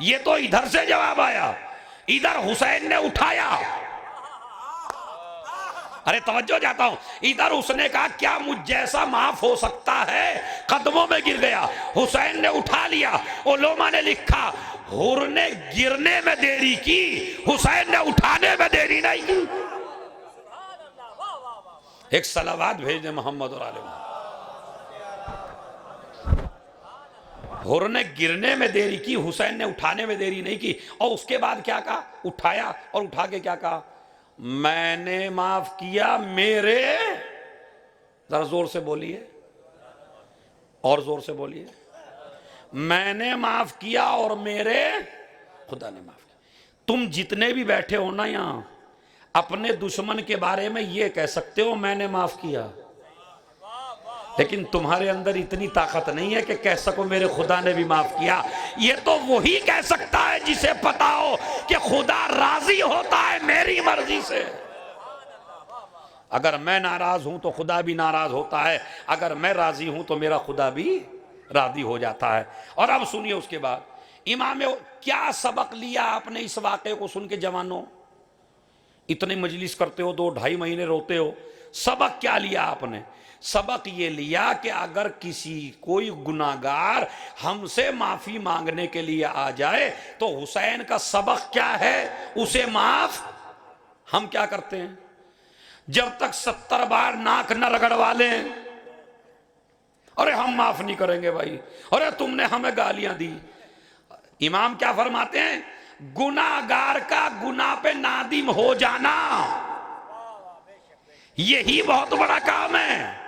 ये तो इधर से जवाब आया, इधर हुसैन ने उठाया। अरे तवज्जो जाता हूं, इधर उसने कहा क्या मुझ जैसा माफ हो सकता है, कदमों में गिर गया, हुसैन ने उठा लिया। उलमा ने लिखा हुर ने गिरने में देरी की, हुसैन ने उठाने में देरी नहीं की। एक सलावत भेज दे मोहम्मद और आले मोहम्मद। हुर ने गिरने में देरी की, हुसैन ने उठाने में देरी नहीं की। और उसके बाद क्या कहा? उठाया और उठा के क्या कहा? मैंने माफ किया मेरे, जरा जोर से बोलिए और जोर से बोलिए, मैंने माफ किया और मेरे खुदा ने माफ किया। तुम जितने भी बैठे हो ना यहां, अपने दुश्मन के बारे में ये कह सकते हो मैंने माफ किया, लेकिन तुम्हारे अंदर इतनी ताकत नहीं है कि कह सको मेरे खुदा ने भी माफ किया। ये तो वही कह सकता है जिसे पता हो कि खुदा राजी होता है मेरी मर्जी से। अगर मैं नाराज हूं तो खुदा भी नाराज होता है, अगर मैं राजी हूं तो मेरा खुदा भी राजी हो जाता है। और अब सुनिए उसके बाद इमाम क्या सबक लिया आपने इस वाक़े को सुन के जवानों? इतने मजलिस करते हो, 2-2.5 महीने रोते हो, सबक क्या लिया आपने? सबक ये लिया कि अगर किसी कोई गुनाहगार हमसे माफी मांगने के लिए आ जाए तो हुसैन का सबक क्या है, उसे माफ हम क्या करते हैं? जब तक 70 बार नाक न रगड़वा लें, अरे हम माफ नहीं करेंगे भाई, अरे तुमने हमें गालियां दी। इमाम क्या फरमाते हैं? गुनाहगार का गुनाह पे नादिम हो जाना यही बहुत बड़ा काम है।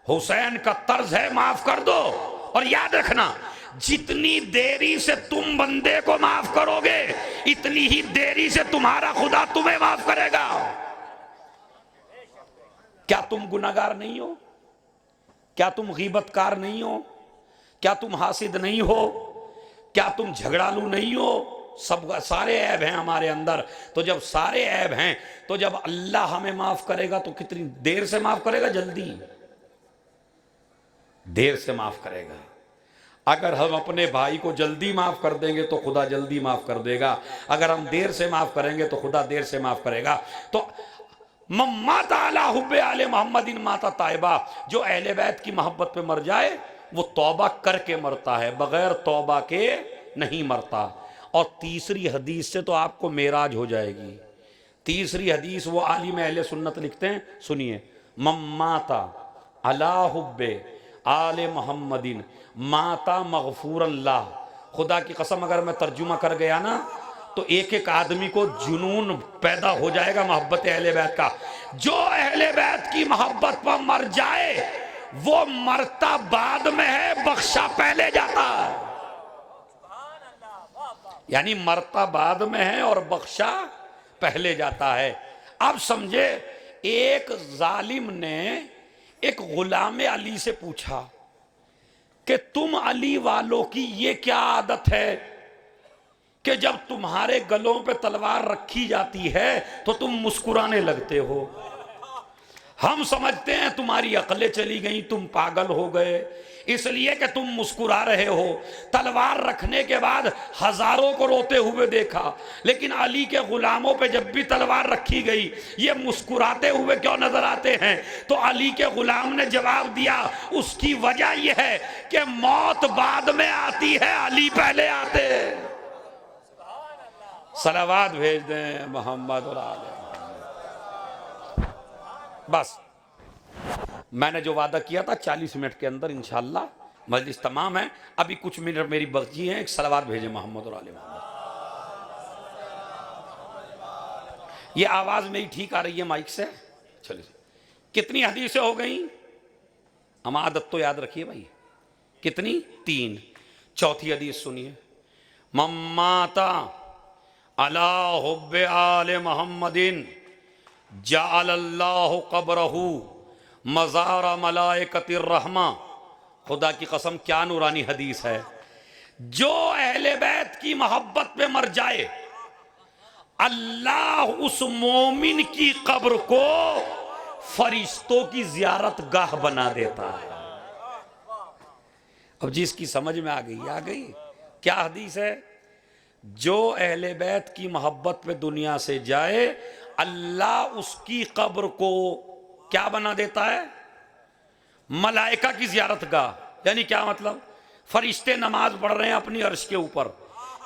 हुसैन का तर्ज है माफ कर दो, और याद रखना जितनी देरी से तुम बंदे को माफ करोगे इतनी ही देरी से तुम्हारा खुदा तुम्हें माफ करेगा। क्या तुम गुनाहगार नहीं हो? क्या तुम गीबतकार नहीं हो? क्या तुम हासिद नहीं हो? क्या तुम झगड़ालू नहीं हो? सब सारे ऐब हैं हमारे अंदर। तो जब सारे ऐब हैं तो जब अल्लाह हमें माफ करेगा तो कितनी देर से माफ करेगा? जल्दी, देर से माफ करेगा। अगर हम अपने भाई को जल्दी माफ कर देंगे तो खुदा जल्दी माफ कर देगा, अगर हम देर से माफ करेंगे तो खुदा देर से माफ करेगा। तो माता अला हुब्बे आले मोहम्मदिन माता ताइबा, जो अहले बैत की मोहब्बत पे मर जाए वो तौबा करके मरता है, बगैर तौबा के नहीं मरता। और तीसरी हदीस से तो आपको मेराज हो जाएगी। तीसरी हदीस वो आलिम अहले सुन्नत लिखते हैं, सुनिए, मम्माता अला हुब्बे आले मोहम्मदिन माता मगफूरन ला। खुदा की कसम अगर मैं तर्जुमा कर गया ना तो एक एक आदमी को जुनून पैदा हो जाएगा मोहब्बत अहले बैत का। जो अहले बैत की मोहब्बत पर मर जाए वो मरता बाद में है, बख्शा पहले जाता है। यानी मरता बाद में है और बख्शा पहले जाता है। अब समझे, एक जालिम ने एक गुलाम अली से पूछा कि तुम अली वालों की ये क्या आदत है कि जब तुम्हारे गलों पे तलवार रखी जाती है तो तुम मुस्कुराने लगते हो? हम समझते हैं तुम्हारी अकलें चली गई, तुम पागल हो गए इसलिए कि तुम मुस्कुरा रहे हो। तलवार रखने के बाद हजारों को रोते हुए देखा, लेकिन अली के गुलामों पे जब भी तलवार रखी गई ये मुस्कुराते हुए क्यों नजर आते हैं? तो अली के गुलाम ने जवाब दिया, उसकी वजह यह है कि मौत बाद में आती है, अली पहले आते हैं। सलावात भेज दें मोहम्मद और आले। बस मैंने जो वादा किया था 40 मिनट के अंदर इंशाअल्लाह मजलिस तमाम है। अभी कुछ मिनट मेरी बची हैं, एक सलावात भेजे मोहम्मद और आले मोहम्मद। ये आवाज मेरी ठीक आ रही है माइक से? चलिए, कितनी हदीसें हो गई? हम आदत तो याद रखिए भाई, कितनी? 3। चौथी हदीस सुनिए, मम्माता अला हुब्बे आले मोहम्मदिन जाअलल्लाहु क़ब्रहु मज़ारा मलाइकतिर रहमा। खुदा की कसम क्या नूरानी हदीस है। जो अहले बैत की मोहब्बत पे मर जाए अल्लाह उस मोमिन की कब्र को फरिश्तों की जियारत गाह बना देता है। अब जिसकी समझ में आ गई। क्या हदीस है? जो अहले बैत की मोहब्बत पे दुनिया से जाए अल्लाह उसकी कब्र को क्या बना देता है? मलाइका की जियारत गाह। यानी क्या मतलब? फरिश्ते नमाज पढ़ रहे हैं अपनी अर्श के ऊपर,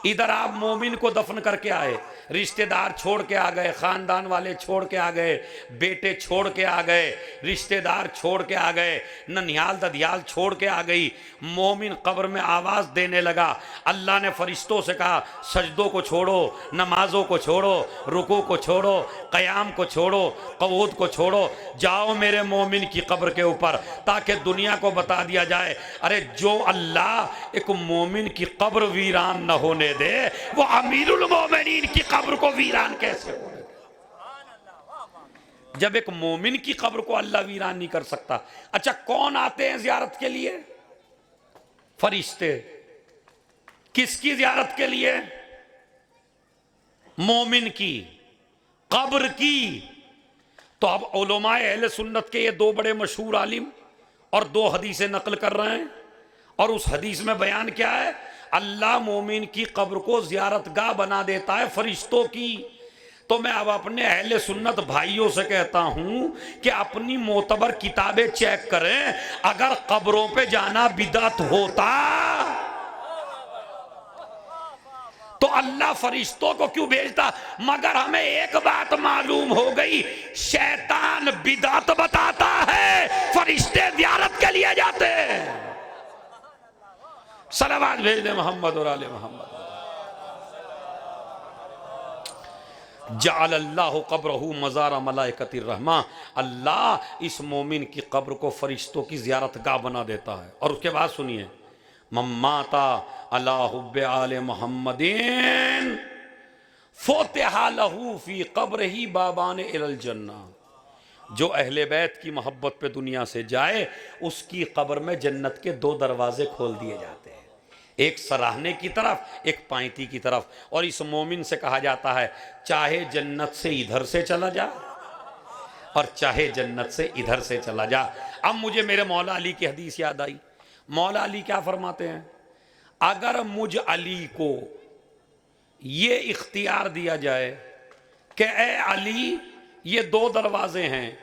इधर आप मोमिन को दफन करके आए, रिश्तेदार छोड़ के आ गए, खानदान वाले छोड़ के आ गए, बेटे छोड़ के आ गए, रिश्तेदार छोड़ के आ गए, ननिहाल ददियाल छोड़ के आ गई। मोमिन कब्र में आवाज देने लगा। अल्लाह ने फरिश्तों से कहा, सजदों को छोड़ो, नमाजों को छोड़ो, रुकू को छोड़ो, क़याम को छोड़ो, क़ऊद को छोड़ो, जाओ मेरे मोमिन की कब्र के ऊपर, ताकि दुनिया को बता दिया जाए, अरे जो अल्लाह एक मोमिन की कब्र वीरान न होने दे वो अमीरुल मोमिनीन की कब्र को वीरान कैसे होने दे? जब एक मोमिन की कब्र को अल्लाह वीरान नहीं कर सकता। अच्छा, कौन आते हैं जियारत के लिए? फरिश्ते। किसकी जियारत के लिए? मोमिन की कब्र की। तो अब उलमाए अहले सुन्नत के ये दो बड़े मशहूर आलिम और दो हदीसें नकल कर रहे हैं, और उस हदीस में बयान क्या है? अल्लाह मोमिन की कब्र को जियारतगाह बना देता है फरिश्तों की। तो मैं अब अपने अहले सुन्नत भाइयों से कहता हूं कि अपनी मोतबर किताबें चेक करें, अगर कब्रों पे जाना बिदअत होता तो अल्लाह फरिश्तों को क्यों भेजता? मगर हमें एक बात मालूम हो गई, शैतान बिदअत बताता है, फरिश्ते ज़ियारत के लिए जाते हैं। सलावत भेज दे मोहम्मद और आले मोहम्मद। जअलल्लाहु क़ब्रहु मज़ारा मलाइकतिर रहमा, अल्लाह इस मोमिन की कब्र को फरिश्तों की ज़ियारतगाह बना देता है। और उसके बाद सुनिए, मम्माता अला हुब्बे आले मोहम्मदिन फ़ुतिहा लहू फ़ी क़ब्रिही बाबान इलल जन्ना, जो अहले बैत की मोहब्बत पे दुनिया से जाए उसकी कब्र में जन्नत के दो दरवाजे खोल दिए जाते हैं, एक सराहने की तरफ, एक पाइती की तरफ। और इस मोमिन से कहा जाता है चाहे जन्नत से इधर से चला जा और चाहे जन्नत से इधर से चला जा। अब मुझे मेरे मौला अली की हदीस याद आई। मौला अली क्या फरमाते हैं? अगर मुझ अली को ये इख्तियार दिया जाए कि ए अली, ये दो दरवाजे हैं,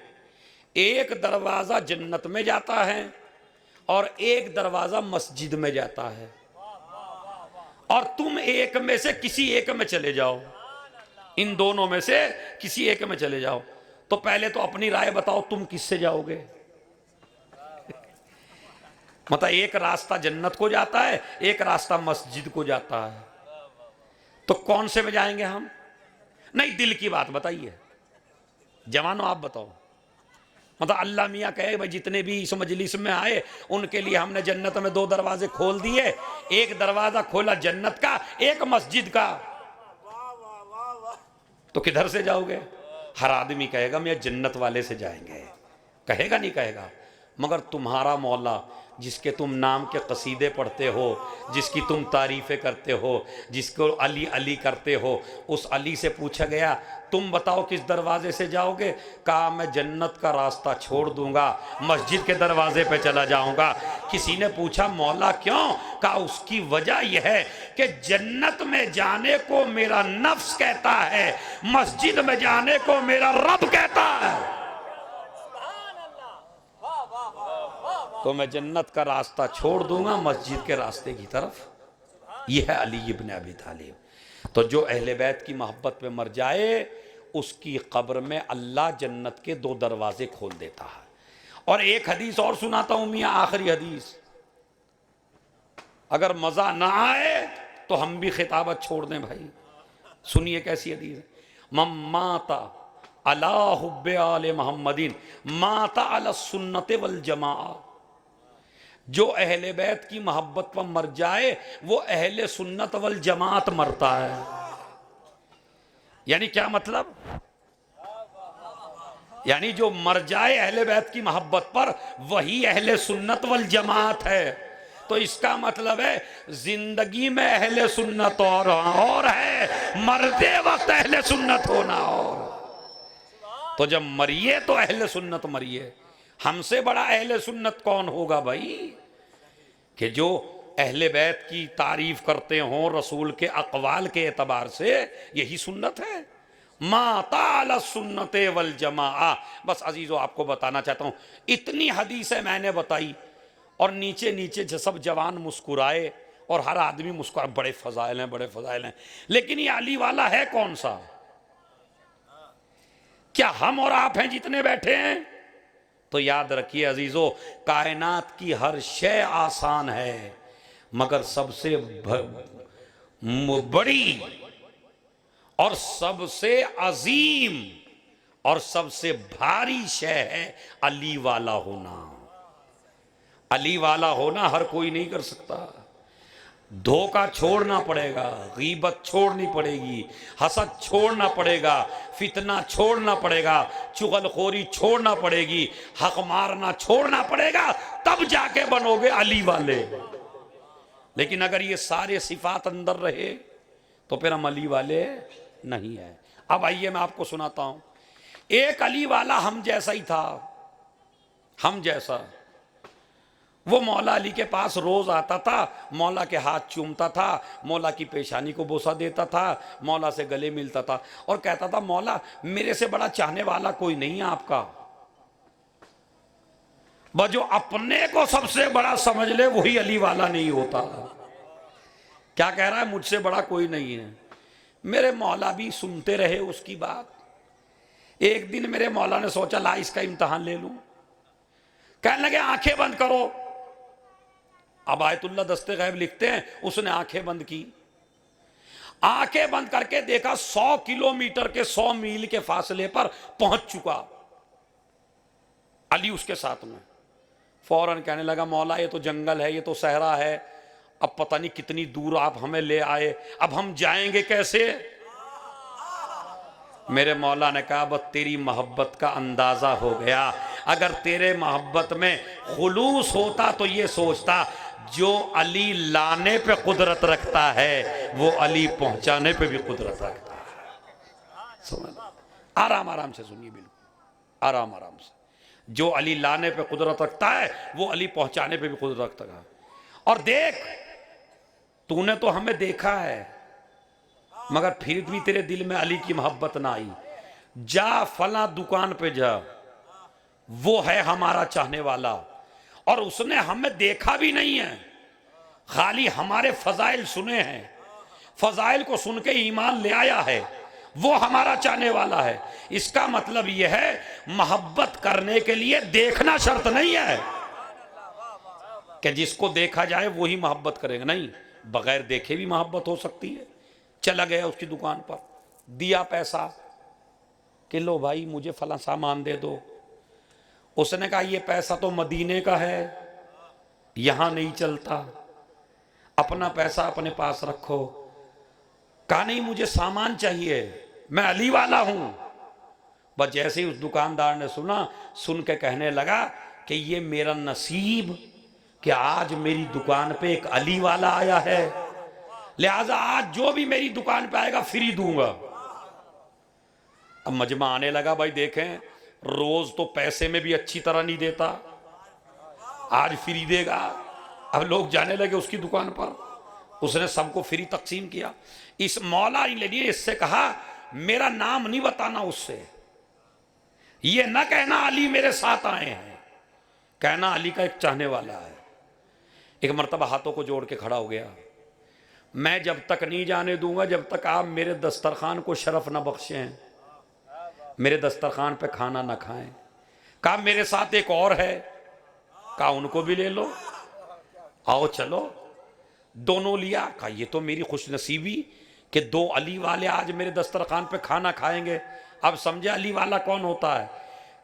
एक दरवाज़ा जन्नत में जाता है और एक दरवाज़ा मस्जिद में जाता है, और तुम एक में से किसी एक में चले जाओ, इन दोनों में से किसी एक में चले जाओ, तो पहले तो अपनी राय बताओ, तुम किससे जाओगे? मतलब एक रास्ता जन्नत को जाता है, एक रास्ता मस्जिद को जाता है, तो कौन से में जाएंगे हम? नहीं, दिल की बात बताइए जवानों, आप बताओ। मतलब अल्लाह मियाँ कहे भाई जितने भी इस मजलिस में आए उनके लिए हमने जन्नत में दो दरवाजे खोल दिए, एक दरवाजा खोला जन्नत का, एक मस्जिद का, तो किधर से जाओगे? हर आदमी कहेगा मैं जन्नत वाले से जाएंगे, कहेगा नहीं कहेगा। मगर तुम्हारा मौला जिसके तुम नाम के कसीदे पढ़ते हो, जिसकी तुम तारीफ़ें करते हो, जिसको अली अली करते हो, उस अली से पूछा गया तुम बताओ किस दरवाजे से जाओगे? कहा मैं जन्नत का रास्ता छोड़ दूंगा, मस्जिद के दरवाजे पे चला जाऊंगा। किसी ने पूछा मौला क्यों? कहा उसकी वजह यह है कि जन्नत में जाने को मेरा नफ्स कहता है, मस्जिद में जाने को मेरा रब कहता है। तो मैं जन्नत का रास्ता छोड़ दूंगा मस्जिद के रास्ते की तरफ। यह है अली इब्न अबी तालिब। तो जो अहले बैत की मोहब्बत में मर जाए उसकी कब्र में अल्लाह जन्नत के दो दरवाजे खोल देता है। और एक हदीस और सुनाता हूं मियाँ, आखिरी हदीस, अगर मजा ना आए तो हम भी खिताबत छोड़ दें भाई। सुनिए कैसी हदीस है। मम्माता अला हुब्बे आले मोहम्मदिन माता अला सुन्नत वल जमाआ, जो अहले बैत की मोहब्बत पर मर जाए वो अहले सुन्नत वल जमात मरता है। यानी क्या मतलब? यानी जो मर जाए अहले बैत की मोहब्बत पर वही अहले सुन्नत वल जमात है। तो इसका मतलब है जिंदगी में अहले सुन्नत और है, मरते वक्त अहले सुन्नत होना और। तो जब मरिए तो अहले सुन्नत मरिए। हमसे बड़ा अहले सुन्नत कौन होगा भाई? कि जो अहले बैत की तारीफ करते हों रसूल के अक़वाल के एतबार से, यही सुन्नत है। माता सुन्नत वल जमा। बस अजीज़ों आपको बताना चाहता हूँ, इतनी हदीसें मैंने बताई और नीचे नीचे सब जवान मुस्कुराए और हर आदमी मुस्कुरा, बड़े फ़ज़ाइल हैं, बड़े फ़ज़ाइल हैं। लेकिन ये अली वाला है कौन सा? क्या हम और आप हैं जितने बैठे हैं? तो याद रखिए अजीजों, कायनात की हर शय आसान है मगर सबसे बड़ी और सबसे अजीम और सबसे भारी शय है अली वाला होना। अली वाला होना हर कोई नहीं कर सकता। धोखा छोड़ना पड़ेगा, गीबत छोड़नी पड़ेगी, हसद छोड़ना पड़ेगा, फितना छोड़ना पड़ेगा, चुगलखोरी छोड़ना पड़ेगी, हक मारना छोड़ना पड़ेगा, तब जाके बनोगे अली वाले। लेकिन अगर ये सारे सिफात अंदर रहे तो फिर हम अली वाले नहीं है। अब आइए मैं आपको सुनाता हूं, एक अली वाला हम जैसा ही था, हम जैसा। वो मौला अली के पास रोज आता था, मौला के हाथ चूमता था, मौला की पेशानी को बोसा देता था, मौला से गले मिलता था और कहता था मौला मेरे से बड़ा चाहने वाला कोई नहीं है आपका। वह जो अपने को सबसे बड़ा समझ ले वही अली वाला नहीं होता। क्या कह रहा है, मुझसे बड़ा कोई नहीं है। मेरे मौला भी सुनते रहे उसकी बात। एक दिन मेरे मौला ने सोचा ला इसका इम्तहान ले लूं। कहने लगे आंखें बंद करो। अब आयतुल्ला दस्ते गैब लिखते हैं उसने आंखें बंद की, आंखें बंद करके देखा 100 किलोमीटर के 100 मील के फासले पर पहुंच चुका अली उसके साथ में। फौरन कहने लगा मौला ये तो जंगल है, ये तो सहरा है, अब पता नहीं कितनी दूर आप हमें ले आए, अब हम जाएंगे कैसे। मेरे मौला ने कहा बस तेरी मोहब्बत का अंदाजा हो गया। अगर तेरे मोहब्बत में खुलूस होता तो ये सोचता जो अली लाने पे कुदरत रखता है वो अली पहुंचाने पे भी कुदरत रखता है। समझ, आराम आराम से सुनिए, बिल्कुल आराम आराम से। जो अली लाने पे कुदरत रखता है वो अली पहुंचाने पे भी कुदरत रखता है। और देख तूने तो हमें देखा है मगर फिर भी तेरे दिल में अली की मोहब्बत ना आई। जा फला दुकान पे जा, वो है हमारा चाहने वाला और उसने हमें देखा भी नहीं है, खाली हमारे फजाइल सुने हैं, फजाइल को सुन के ईमान ले आया है, वो हमारा चाहने वाला है। इसका मतलब यह है मोहब्बत करने के लिए देखना शर्त नहीं है कि जिसको देखा जाए वही मोहब्बत करेगा, नहीं, बगैर देखे भी मोहब्बत हो सकती है। चला गया उसकी दुकान पर, दिया पैसा कि लो भाई मुझे फला सामान दे दो। उसने कहा ये पैसा तो मदीने का है, यहां नहीं चलता, अपना पैसा अपने पास रखो। कहा नहीं मुझे सामान चाहिए, मैं अली वाला हूं। बस जैसे ही उस दुकानदार ने सुना, सुन के कहने लगा कि ये मेरा नसीब कि आज मेरी दुकान पे एक अली वाला आया है, लिहाजा आज जो भी मेरी दुकान पे आएगा फ्री दूंगा। अब मजमा आने लगा, भाई देखें रोज तो पैसे में भी अच्छी तरह नहीं देता, आज फ्री देगा। अब लोग जाने लगे उसकी दुकान पर, उसने सबको फ्री तकसीम किया। इस मौला ने इससे कहा मेरा नाम नहीं बताना उससे, ये ना कहना अली मेरे साथ आए हैं, कहना अली का एक चाहने वाला है। एक मर्तबा हाथों को जोड़ के खड़ा हो गया, मैं जब तक नहीं जाने दूंगा जब तक आप मेरे दस्तरखान को शरफ ना बख्शें, मेरे दस्तरखान पे खाना ना खाएं। कहा मेरे साथ एक और है, कहा उनको भी ले लो, आओ चलो। दोनों लिया। कहा ये तो मेरी खुशनसीबी कि 2 अली वाले आज मेरे दस्तरखान पे खाना खाएंगे। अब समझे अली वाला कौन होता है,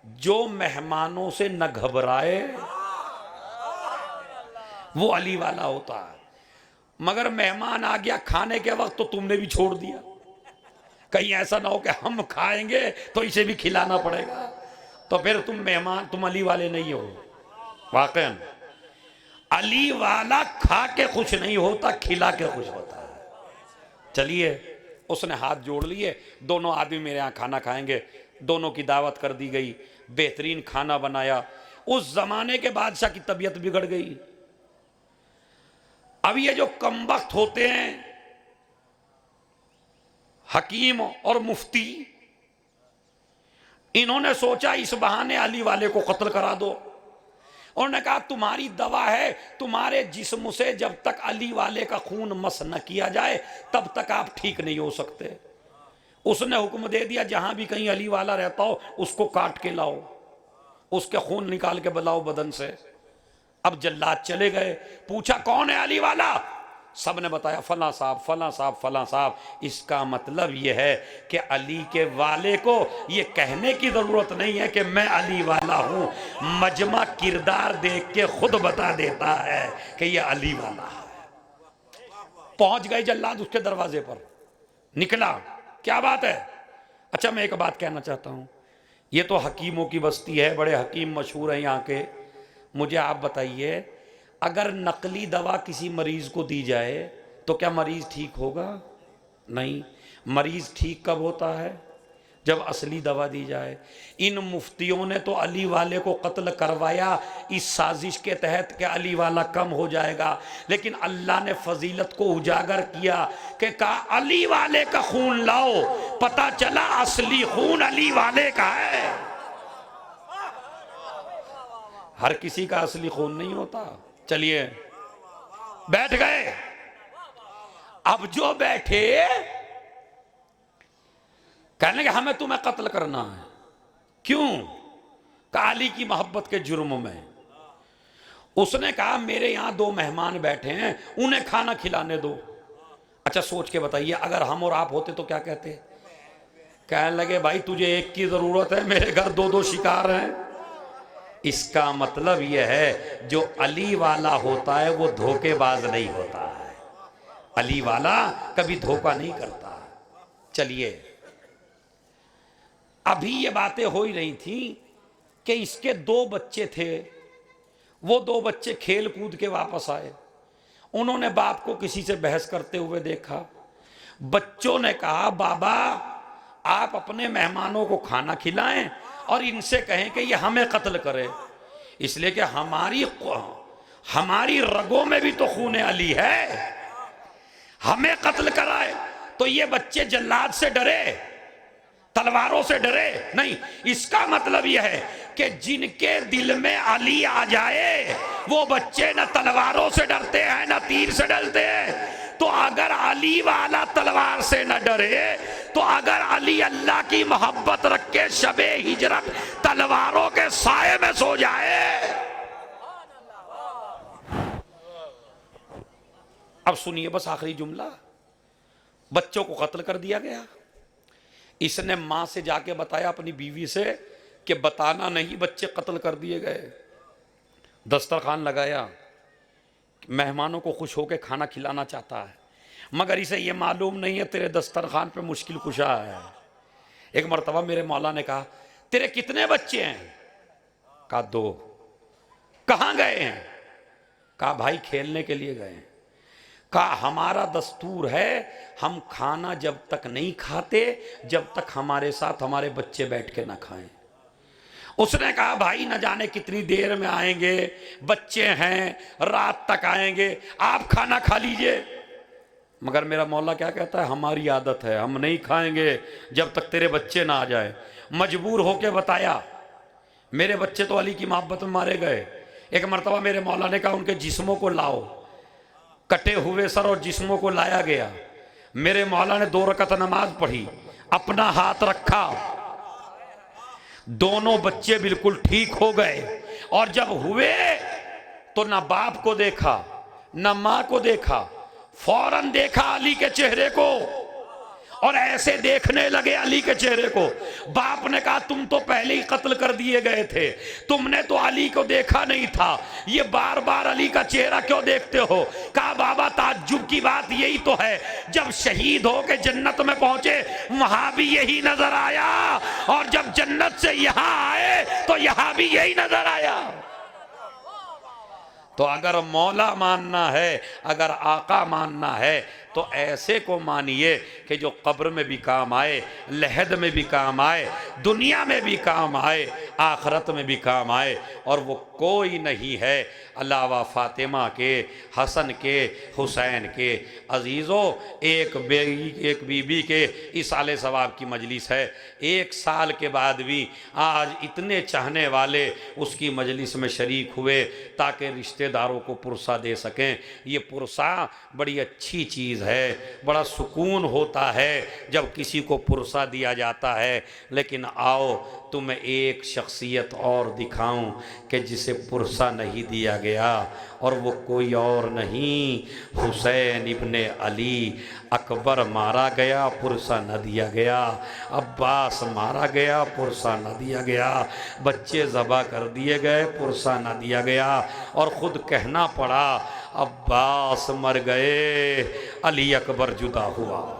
जो मेहमानों से न घबराए वो अली वाला होता है। मगर मेहमान आ गया खाने के वक्त तो तुमने भी छोड़ दिया, कहीं ऐसा ना हो कि हम खाएंगे तो इसे भी खिलाना पड़ेगा, तो फिर तुम मेहमान, तुम अली वाले नहीं हो। वाकई अली वाला खा के खुश नहीं होता, खिला के खुश होता है। चलिए, उसने हाथ जोड़ लिए, दोनों आदमी मेरे यहाँ खाना खाएंगे। दोनों की दावत कर दी गई, बेहतरीन खाना बनाया। उस जमाने के बादशाह की तबीयत बिगड़ गई। अब ये जो कमबख्त होते हैं हकीम और मुफ्ती, इन्होंने सोचा इस बहाने अली वाले को कत्ल करा दो। उन्होंने कहा तुम्हारी दवा है, तुम्हारे जिस्म से जब तक अली वाले का खून मस न किया जाए तब तक आप ठीक नहीं हो सकते। उसने हुक्म दे दिया जहां भी कहीं अली वाला रहता हो उसको काट के लाओ, उसके खून निकाल के बुलाओ बदन से। अब जल्लाद चले गए, पूछा कौन है अली वाला, सबने बताया फला साहब फला साहब फला साहब। इसका मतलब यह है कि अली के वाले को यह कहने की जरूरत नहीं है कि मैं अली वाला हूं, मजमा किरदार देख के खुद बता देता है कि यह अली वाला है। पहुंच गए जल्लाद उसके दरवाजे पर, निकला, क्या बात है? अच्छा मैं एक बात कहना चाहता हूं, ये तो हकीमों की बस्ती है, बड़े हकीम मशहूर हैं यहाँ के। मुझे आप बताइए, अगर नकली दवा किसी मरीज को दी जाए तो क्या मरीज ठीक होगा? नहीं। मरीज ठीक कब होता है? जब असली दवा दी जाए। इन मुफ्तियों ने तो अली वाले को कत्ल करवाया इस साजिश के तहत कि अली वाला कम हो जाएगा, लेकिन अल्लाह ने फजीलत को उजागर किया कि कहा अली वाले का खून लाओ, पता चला असली खून अली वाले का है। हर किसी का असली खून नहीं होता। चलिए बैठ गए। अब जो बैठे कहने लगे हमें तुम्हें कत्ल करना है। क्यों? अली की मोहब्बत के जुर्म में। उसने कहा मेरे यहां 2 मेहमान बैठे हैं, उन्हें खाना खिलाने दो। अच्छा सोच के बताइए, अगर हम और आप होते तो क्या कहते? कहने लगे भाई तुझे एक की जरूरत है, मेरे घर 2-2 शिकार हैं। इसका मतलब यह है जो अली वाला होता है वो धोखेबाज नहीं होता है। अली वाला कभी धोखा नहीं करता। चलिए, अभी ये बातें हो ही रही थी कि इसके 2 बच्चे थे। वो 2 बच्चे खेल कूद के वापस आए। उन्होंने बाप को किसी से बहस करते हुए देखा। बच्चों ने कहा बाबा आप अपने मेहमानों को खाना खिलाएं और इनसे कहें कि ये हमें कत्ल करे, इसलिए कि हमारी रगों में भी तो खून अली है, हमें कत्ल कराए। तो ये बच्चे जल्लाद से डरे, तलवारों से डरे नहीं। इसका मतलब यह है कि जिनके दिल में अली आ जाए वो बच्चे न तलवारों से डरते हैं न तीर से डरते हैं। तो अगर अली वाला तलवार से न डरे, तो अगर अली अल्लाह की मोहब्बत रख के शबे हिजरत तलवारों के साए में सो जाए। अब सुनिए बस आखिरी जुमला। बच्चों को कत्ल कर दिया गया। इसने मां से जाके बताया अपनी बीवी से कि बताना नहीं, बच्चे कत्ल कर दिए गए। दस्तरखान लगाया, मेहमानों को खुश होकर खाना खिलाना चाहता है, मगर इसे यह मालूम नहीं है तेरे दस्तरखान पे मुश्किल कुशा है। एक मर्तबा मेरे मौला ने कहा तेरे कितने बच्चे हैं? कहा 2। कहां गए हैं? कहा भाई खेलने के लिए गए। कहा हमारा दस्तूर है हम खाना जब तक नहीं खाते जब तक हमारे साथ हमारे बच्चे बैठ के ना खाएं। उसने कहा भाई न जाने कितनी देर में आएंगे, बच्चे हैं, रात तक आएंगे, आप खाना खा लीजिए। मगर मेरा मौला क्या कहता है, हमारी आदत है हम नहीं खाएंगे जब तक तेरे बच्चे ना आ जाए। मजबूर होके बताया मेरे बच्चे तो अली की मोहब्बत में मारे गए। एक मर्तबा मेरे मौला ने कहा उनके जिस्मों को लाओ। कटे हुए सर और जिस्मों को लाया गया। मेरे मौला ने 2 रकअत नमाज पढ़ी, अपना हाथ रखा, दोनों बच्चे बिल्कुल ठीक हो गए। और जब हुए तो ना बाप को देखा ना मां को देखा, फौरन देखा अली के चेहरे को और ऐसे देखने लगे अली के चेहरे को। बाप ने कहा तुम तो पहले ही कत्ल कर दिए गए थे, तुमने तो अली को देखा नहीं था, ये बार बार अली का चेहरा क्यों देखते हो? कहा बाबा ताज्जुब की बात यही तो है, जब शहीद हो के जन्नत में पहुंचे वहां भी यही नजर आया और जब जन्नत से यहां आए तो यहां भी यही नजर आया। तो अगर मौला मानना है, अगर आका मानना है तो ऐसे को मानिए कि जो कब्र में भी काम आए, लहद में भी काम आए, दुनिया में भी काम आए, आखरत में भी काम आए। और वो कोई नहीं है अलावा फातिमा के, हसन के, हुसैन के। अजीज़ों, एक बीबी के इसाले सवाब की मजलिस है। 1 साल के बाद भी आज इतने चाहने वाले उसकी मजलिस में शरीक हुए ताकि रिश्तेदारों को पुरसा दे सकें। ये पुरसा बड़ी अच्छी चीज़ है, बड़ा सुकून होता है जब किसी को पुरसा दिया जाता है। लेकिन आओ तुम्हें एक शख्सियत और दिखाऊं कि जिसे पुरसा नहीं दिया गया, और वो कोई और नहीं, हुसैन इब्ने अली। अकबर मारा गया, पुरसा न दिया गया, अब्बास मारा गया, पुरसा न दिया गया, बच्चे ज़बा कर दिए गए, पुरसा न दिया गया, और ख़ुद कहना पड़ा अब्बास मर गए, अली अकबर जुदा हुआ।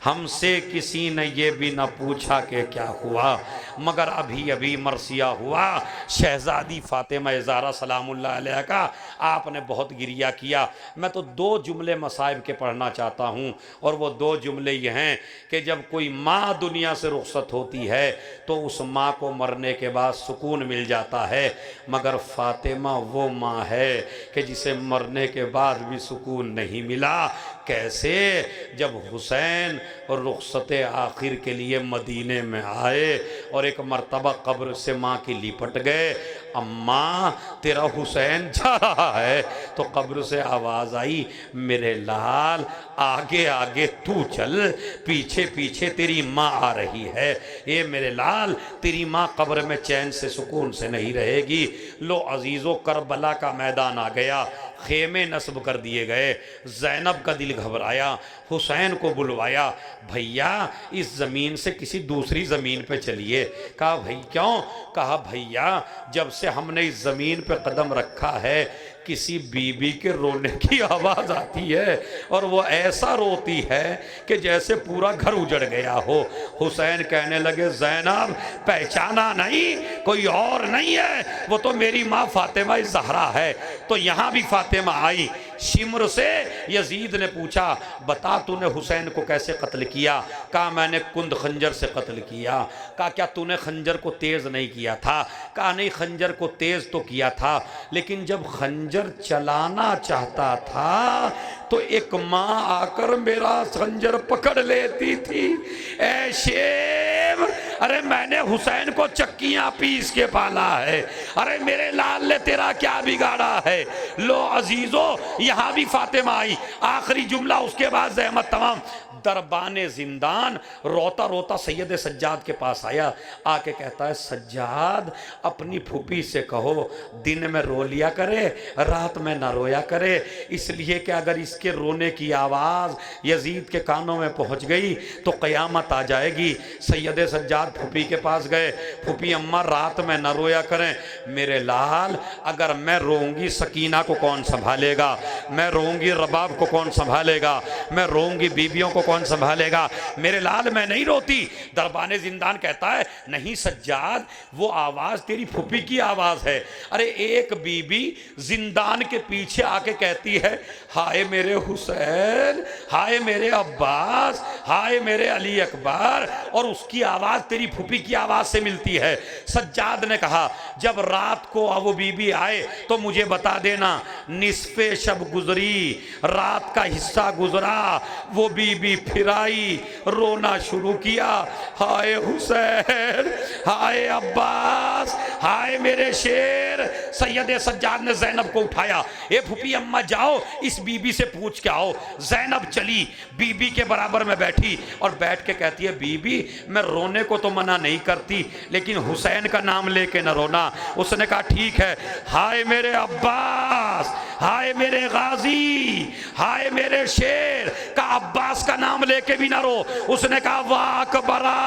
हमसे किसी ने ये भी न पूछा कि क्या हुआ, मगर अभी अभी मरसिया हुआ। शहजादी फातिमा ज़हरा सलामुल्लाह अलैहा का आपने बहुत गिरिया किया। मैं तो 2 जुमले मसाइब के पढ़ना चाहता हूँ, और वो 2 जुमले ये हैं कि जब कोई माँ दुनिया से रुखसत होती है तो उस माँ को मरने के बाद सुकून मिल जाता है, मगर फातिमा वो माँ है कि जिसे मरने के बाद भी सुकून नहीं मिला। कैसे? जब हुसैन और रुखसत आखिर के लिए मदीने में आए और एक मर्तबा कब्र से माँ की लिपट गए, अम्मा तेरा हुसैन जा रहा है, तो कब्र से आवाज़ आई, मेरे लाल आगे आगे तू चल, पीछे पीछे तेरी माँ आ रही है। ये मेरे लाल, तेरी माँ कब्र में चैन से सुकून से नहीं रहेगी। लो अजीज़ों, करबला का मैदान आ गया, खेमे नस्ब कर दिए गए। ज़ैनब का दिल घबराया, हुसैन को बुलवाया, भैया इस ज़मीन से किसी दूसरी ज़मीन पे चलिए। कहा भाई क्यों? कहा भैया जब से हमने इस ज़मीन पे कदम रखा है किसी बीबी के रोने की आवाज़ आती है, और वो ऐसा रोती है कि जैसे पूरा घर उजड़ गया हो। हुसैन कहने लगे, ज़ैनब पहचाना नहीं? कोई और नहीं है, वो तो मेरी माँ फातिमा ज़हरा है। तो यहाँ भी फातिमा आई। शिमर से यजीद ने पूछा, बता तूने हुसैन को कैसे कत्ल किया? कहा मैंने कुंद खंजर से कत्ल किया। कहा क्या तूने खंजर को तेज़ नहीं किया था? कहा नहीं, खंजर को तेज़ तो किया था, लेकिन जब खंजर चलाना चाहता था तो एक माँ आकर मेरा खंजर पकड़ लेती थी। ऐ शेम, अरे मैंने हुसैन को चक्कियाँ पीस के पाला है, अरे मेरे लाल ने तेरा क्या बिगाड़ा है। लो अजीज़ों, यहाँ भी फातिमा आई। आखिरी जुमला, उसके बाद ज़हमत तमाम। दरबाने जिंदान रोता रोता सैयद सज्जाद के पास आया, आके कहता है, सज्जाद अपनी फूफी से कहो दिन में रो लिया करे, रात में ना रोया करे, इसलिए कि अगर इसके रोने की आवाज़ यजीद के कानों में पहुंच गई तो क़यामत आ जाएगी। सैयद सज्जाद फूफी के पास गए, फूफी अम्मा रात में ना रोया करें। मेरे लाल, अगर मैं रोऊंगी सकीना को कौन संभालेगा? मैं रोऊंगी रबाब को कौन संभालेगा? मैं रोऊंगी बीबियों को कौन संभालेगा? मेरे लाल मैं नहीं रोती। दरबाने जिंदान कहता है, नहीं सज्जाद, वो आवाज़ तेरी फूफी की आवाज़ है। अरे एक बीबी जिंदान के पीछे आके कहती है, हाय मेरे हुसैन, हाय मेरे अब्बास, हाय मेरे अली अकबर, और उसकी आवाज़ तेरी फूफी की आवाज़ से मिलती है। सज्जाद ने कहा, जब रात को वो बीबी आए तो मुझे बता देना। निस्फे शब गुजरी, रात का हिस्सा गुजरा, वो बीबी फिर आई, रोना शुरू किया, हाय हुसैन, हाय अब्बास, हाय मेरे शेर। सैयद सज्जाद ने ज़ैनब को उठाया, ए फूफी अम्मा जाओ इस बीबी से पूछ के आओ। ज़ैनब चली, बीबी के बराबर में बैठी और बैठ के कहती है, बीबी मैं रोने को तो मना नहीं करती, लेकिन हुसैन का नाम लेके न रोना। उसने कहा ठीक है, हाय मेरे अब्बास, हाय मेरे गाजी, हाय मेरे शेर। का अब्बास का नाम लेके भी ना रो। उसने कहा वाह अकबरा,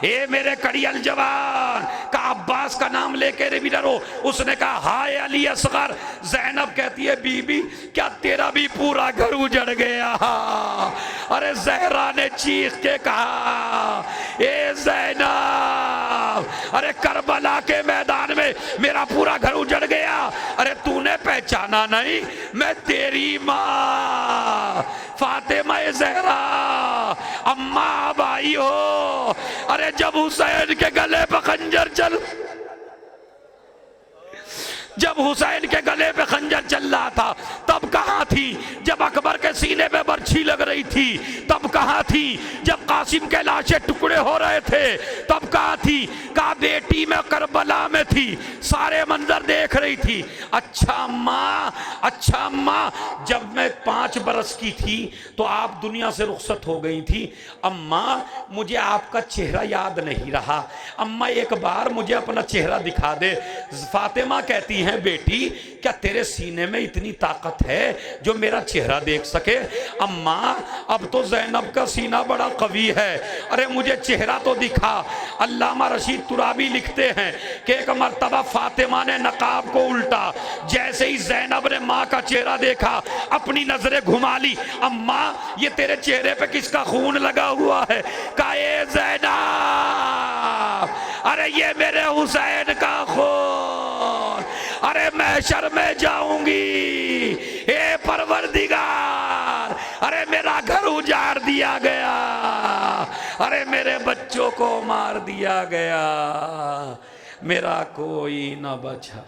ए मेरे कड़ियल जवान। का अब्बास का नाम लेके भी ना रो। उसने कहा हाय अली असगर। ज़ैनब कहती है, बीबी क्या तेरा भी पूरा घर उजड़ गया? अरे ज़हरा ने चीख के कहा, ए ज़ैनब, अरे करबला के मैदान में मेरा पूरा घर उजड़ गया। अरे तूने पहचाना नहीं, मैं तेरी माँ फातिमा ज़हरा अम्मा भाई हो। अरे जब हुसैन के गले पर खंजर जब हुसैन के गले पे खंजर चल रहा था तब कहाँ थी? जब अकबर के सीने पे बर्छी लग रही थी तब कहाँ थी? जब कासिम के लाशें टुकड़े हो रहे थे तब कहाँ थी? कहा बेटी में करबला में थी, सारे मंजर देख रही थी। अच्छा अम्मा, अच्छा अम्मा, जब मैं 5 बरस की थी तो आप दुनिया से रुखसत हो गई थी। अम्मा मुझे आपका चेहरा याद नहीं रहा, अम्मा एक बार मुझे अपना चेहरा दिखा दे। फातिमा कहती हैं, बेटी क्या तेरे सीने में इतनी ताकत है जो मेरा चेहरा देख सके? सके, अम्मा अब तो ज़ैनब का सीना बड़ा कवी है, अरे मुझे चेहरा तो दिखा। अल्लामा रशीद तुराबी लिखते हैं कि एक मर्तबा फातिमा ने नकाब को उल्टा, जैसे ही ज़ैनब ने माँ का चेहरा देखा अपनी नजरें घुमा ली, अम्मा ये तेरे चेहरे पे किसका खून लगा हुआ है? कहा ए ज़ैनब, अरे ये मेरे हुसैन का खून, अरे महशर में जाऊंगी, ए परवरदिगार, अरे मेरा घर उजाड़ दिया गया, अरे मेरे बच्चों को मार दिया गया, मेरा कोई न बचा।